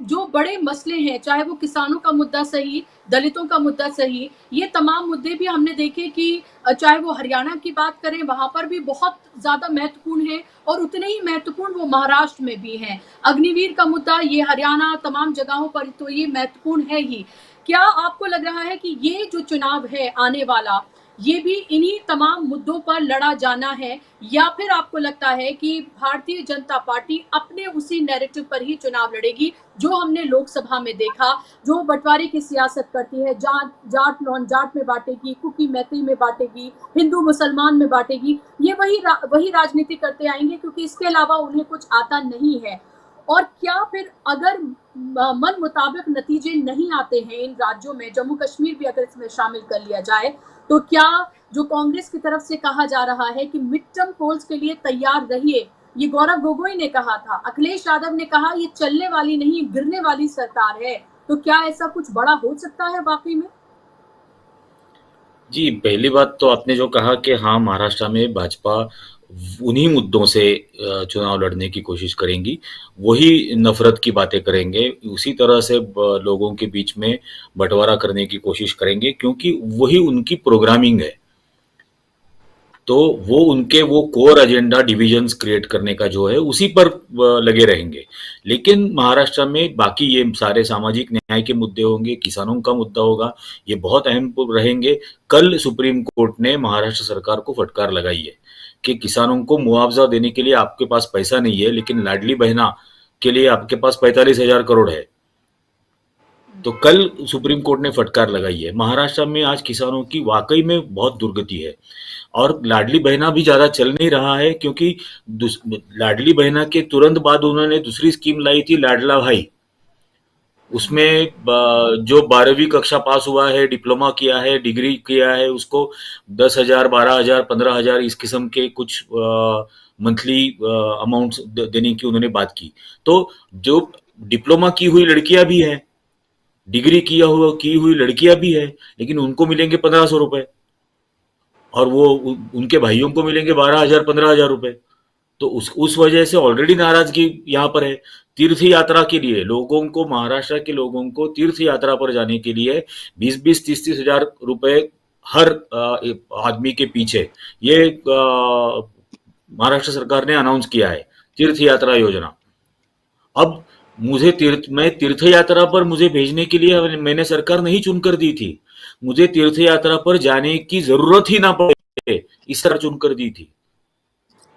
जो बड़े मसले हैं, चाहे वो किसानों का मुद्दा सही, दलितों का मुद्दा सही, ये तमाम मुद्दे भी हमने देखे कि चाहे वो हरियाणा की बात करें, वहां पर भी बहुत ज्यादा महत्वपूर्ण है और उतने ही महत्वपूर्ण वो महाराष्ट्र में भी हैं। अग्निवीर का मुद्दा ये हरियाणा तमाम जगहों पर तो ये महत्वपूर्ण है ही। क्या आपको लग रहा है कि ये जो चुनाव है आने वाला, ये भी इन्हीं तमाम मुद्दों पर लड़ा जाना है, या फिर आपको लगता है कि भारतीय जनता पार्टी अपने उसी नैरेटिव पर ही चुनाव लड़ेगी जो हमने लोकसभा में देखा, जो बंटवारे की सियासत करती है, जाट नॉन जाट में बांटेगी, कुकी मैती में बांटेगी, हिंदू मुसलमान में बांटेगी, ये वही राजनीति करते आएंगे क्योंकि इसके अलावा उन्हें कुछ आता नहीं है। और क्या फिर अगर मन मुताबिक नतीजे नहीं आते हैं इन राज्यों में, जम्मू कश्मीर भी अगर इसमें शामिल कर लिया जाए, तो क्या जो कांग्रेस की तरफ से कहा जा रहा है कि मिड टर्म पोल्स के लिए तैयार रहिए, ये गौरव गोगोई ने कहा था, अखिलेश यादव ने कहा ये चलने वाली नहीं गिरने वाली सरकार है, तो क्या ऐसा कुछ बड़ा हो सकता है वाकई में? जी, पहली बात तो आपने जो कहा कि हाँ, महाराष्ट्र में भाजपा उन्हीं मुद्दों से चुनाव लड़ने की कोशिश करेंगी, वही नफरत की बातें करेंगे, उसी तरह से लोगों के बीच में बंटवारा करने की कोशिश करेंगे, क्योंकि वही उनकी प्रोग्रामिंग है। तो वो कोर एजेंडा डिविजन्स क्रिएट करने का जो है उसी पर लगे रहेंगे। लेकिन महाराष्ट्र में बाकी ये सारे सामाजिक न्याय के मुद्दे होंगे, किसानों का मुद्दा होगा, ये बहुत अहम रहेंगे। कल सुप्रीम कोर्ट ने महाराष्ट्र सरकार को फटकार लगाई है कि किसानों को मुआवजा देने के लिए आपके पास पैसा नहीं है, लेकिन लाडली बहना के लिए आपके पास 45,000 करोड़ है। तो कल सुप्रीम कोर्ट ने फटकार लगाई है। महाराष्ट्र में आज किसानों की वाकई में बहुत दुर्गति है और लाडली बहना भी ज्यादा चल नहीं रहा है, क्योंकि लाडली बहना के तुरंत बाद उन्होंने दूसरी स्कीम लाई थी लाडला भाई। उसमें जो 12वीं कक्षा पास हुआ है, डिप्लोमा किया है, डिग्री किया है, उसको 10,000, 12,000, 15,000 इस किस्म के कुछ मंथली अमाउंट देने की उन्होंने बात की। तो जो डिप्लोमा की हुई लड़कियां भी हैं, डिग्री की हुई लड़कियां भी है, लेकिन उनको मिलेंगे 1,500 रुपए और वो उनके भाइयों को मिलेंगे 12,000, 15,000 रुपए। तो उस वजह से ऑलरेडी नाराजगी यहाँ पर है। तीर्थ यात्रा के लिए लोगों को, महाराष्ट्र के लोगों को तीर्थ यात्रा पर जाने के लिए 20-20, 30-30 हजार रुपए हर आदमी के पीछे ये महाराष्ट्र सरकार ने अनाउंस किया है, तीर्थ यात्रा योजना। अब मैं तीर्थ यात्रा पर मुझे भेजने के लिए मैंने सरकार नहीं चुनकर दी थी, मुझे तीर्थ यात्रा पर जाने की जरूरत ही ना पड़े इस तरह चुनकर दी थी।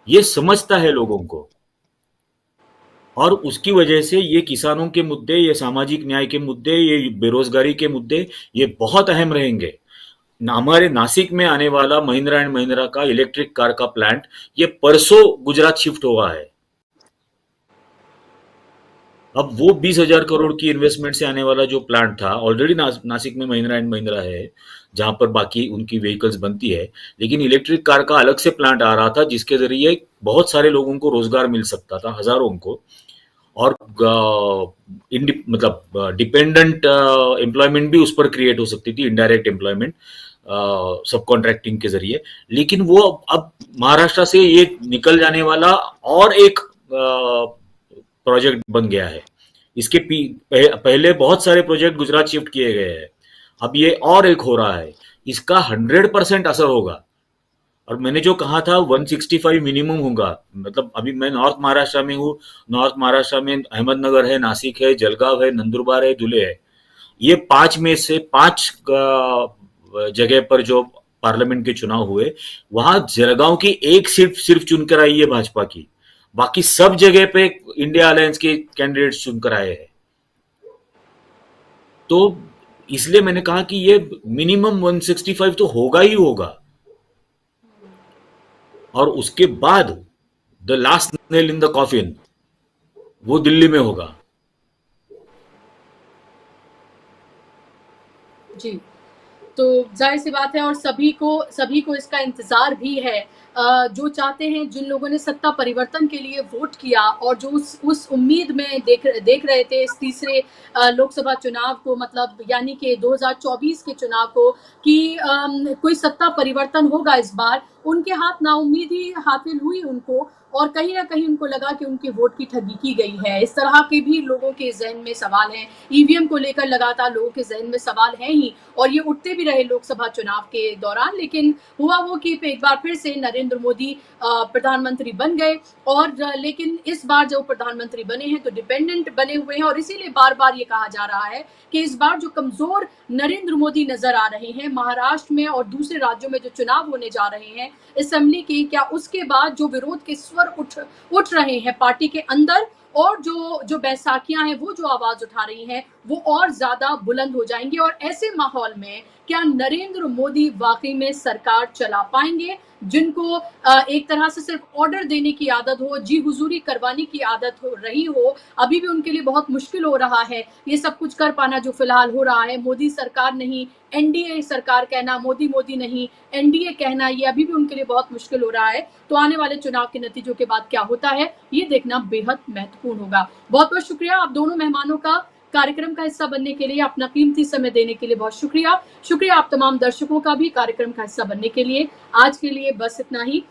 ये समझता है लोगों को, और उसकी वजह से ये किसानों के मुद्दे, ये सामाजिक न्याय के मुद्दे, ये बेरोजगारी के मुद्दे, ये बहुत अहम रहेंगे। हमारे नासिक में आने वाला महिंद्रा एंड महिंद्रा का इलेक्ट्रिक कार का प्लांट ये परसों गुजरात शिफ्ट हुआ है। अब वो 20,000 करोड़ की इन्वेस्टमेंट से आने वाला जो प्लांट था, ऑलरेडी नासिक में महिंद्रा एंड महिंद्रा है जहां पर बाकी उनकी व्हीकल्स बनती है, लेकिन इलेक्ट्रिक कार का अलग से प्लांट आ रहा था जिसके जरिए बहुत सारे लोगों को रोजगार मिल सकता था, हजारों को, और मतलब डिपेंडेंट एम्प्लॉयमेंट भी उस पर क्रिएट हो सकती थी, इनडायरेक्ट एम्प्लॉयमेंट सब कॉन्ट्रैक्टिंग के जरिए। लेकिन वो अब महाराष्ट्र से ये निकल जाने वाला और एक प्रोजेक्ट बन गया है। इसके पहले बहुत सारे प्रोजेक्ट गुजरात शिफ्ट किए गए हैं, अब ये और एक हो रहा है, इसका 100% असर होगा। और मैंने जो कहा था 165 मिनिमम होगा, मतलब अभी मैं नॉर्थ महाराष्ट्र में हूँ, नॉर्थ महाराष्ट्र में अहमदनगर है, नासिक है, जलगांव है, नंदुरबार है, धुले है। ये 5 में से 5 जगह पर जो पार्लियामेंट के चुनाव हुए, वहां जलगांव की एक सीट सिर्फ चुनकर आई है भाजपा की, बाकी सब जगह पे इंडिया अलायंस के कैंडिडेट्स चुनकर आए हैं। तो इसलिए मैंने कहा कि ये मिनिमम 165 तो होगा ही होगा, और उसके बाद the last nail in the coffin वो दिल्ली में होगा। जी। तो ज़ाहिर-सी बात है और सभी को इसका इंतज़ार भी है। जो चाहते हैं, जिन लोगों ने सत्ता परिवर्तन के लिए वोट किया और जो उस उम्मीद में देख रहे थे इस तीसरे लोकसभा चुनाव को, मतलब यानी कि 2024 के चुनाव को, कि कोई सत्ता परिवर्तन होगा इस बार, उनके हाथ नाउम्मीदी हासिल हुई उनको, और कहीं न कहीं उनको लगा कि उनके वोट की ठगी की गई है। इस तरह के भी लोगों के ज़हन में सवाल हैं। ईवीएम को लेकर लगातार लोगों के ज़हन में सवाल हैं ही, और ये उठते भी रहे लोकसभा चुनाव के दौरान। लेकिन हुआ वो कि एक बार फिर से नरेंद्र मोदी प्रधानमंत्री बन गए, और लेकिन इस बार जब प्रधानमंत्री बने हैं तो डिपेंडेंट बने हुए हैं, और इसीलिए बार-बार ये कहा जा रहा है कि इस बार जो कमज़ोर नरेंद्र मोदी नज़र आ रहे हैं महाराष्ट्र में और दूसरे राज्यों में जो चुनाव होने जा रहे हैं असेंबली के, क्या उसके बाद जो विरोध के स्वर उठ रहे हैं पार्टी के अंदर, और जो बैसाखियां हैं, वो जो आवाज उठा रही हैं, वो और ज्यादा बुलंद हो जाएंगी। और ऐसे माहौल में क्या नरेंद्र मोदी वाकई में सरकार चला पाएंगे, जिनको एक तरह से सिर्फ ऑर्डर देने की आदत हो, जी हुजूरी करवाने की आदत हो रही हो, अभी भी उनके लिए बहुत मुश्किल हो रहा है ये सब कुछ कर पाना जो फिलहाल हो रहा है। मोदी सरकार नहीं, एनडीए सरकार कहना, मोदी मोदी नहीं, एनडीए कहना, ये अभी भी उनके लिए बहुत मुश्किल हो रहा है। तो आने वाले चुनाव के नतीजों के बाद क्या होता है, ये देखना बेहद महत्वपूर्ण होगा। बहुत बहुत शुक्रिया आप दोनों मेहमानों का कार्यक्रम का हिस्सा बनने के लिए, अपना कीमती समय देने के लिए बहुत शुक्रिया। शुक्रिया आप तमाम दर्शकों का भी कार्यक्रम का हिस्सा बनने के लिए। आज के लिए बस इतना ही,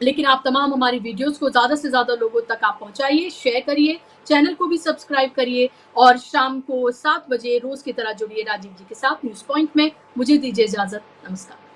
लेकिन आप तमाम हमारी वीडियोस को ज़्यादा से ज़्यादा लोगों तक आप पहुंचाइए, शेयर करिए, चैनल को भी सब्सक्राइब करिए, और शाम को 7 बजे रोज की तरह जुड़िए राजीव जी के साथ न्यूज़ पॉइंट में। मुझे दीजिए इजाजत, नमस्कार।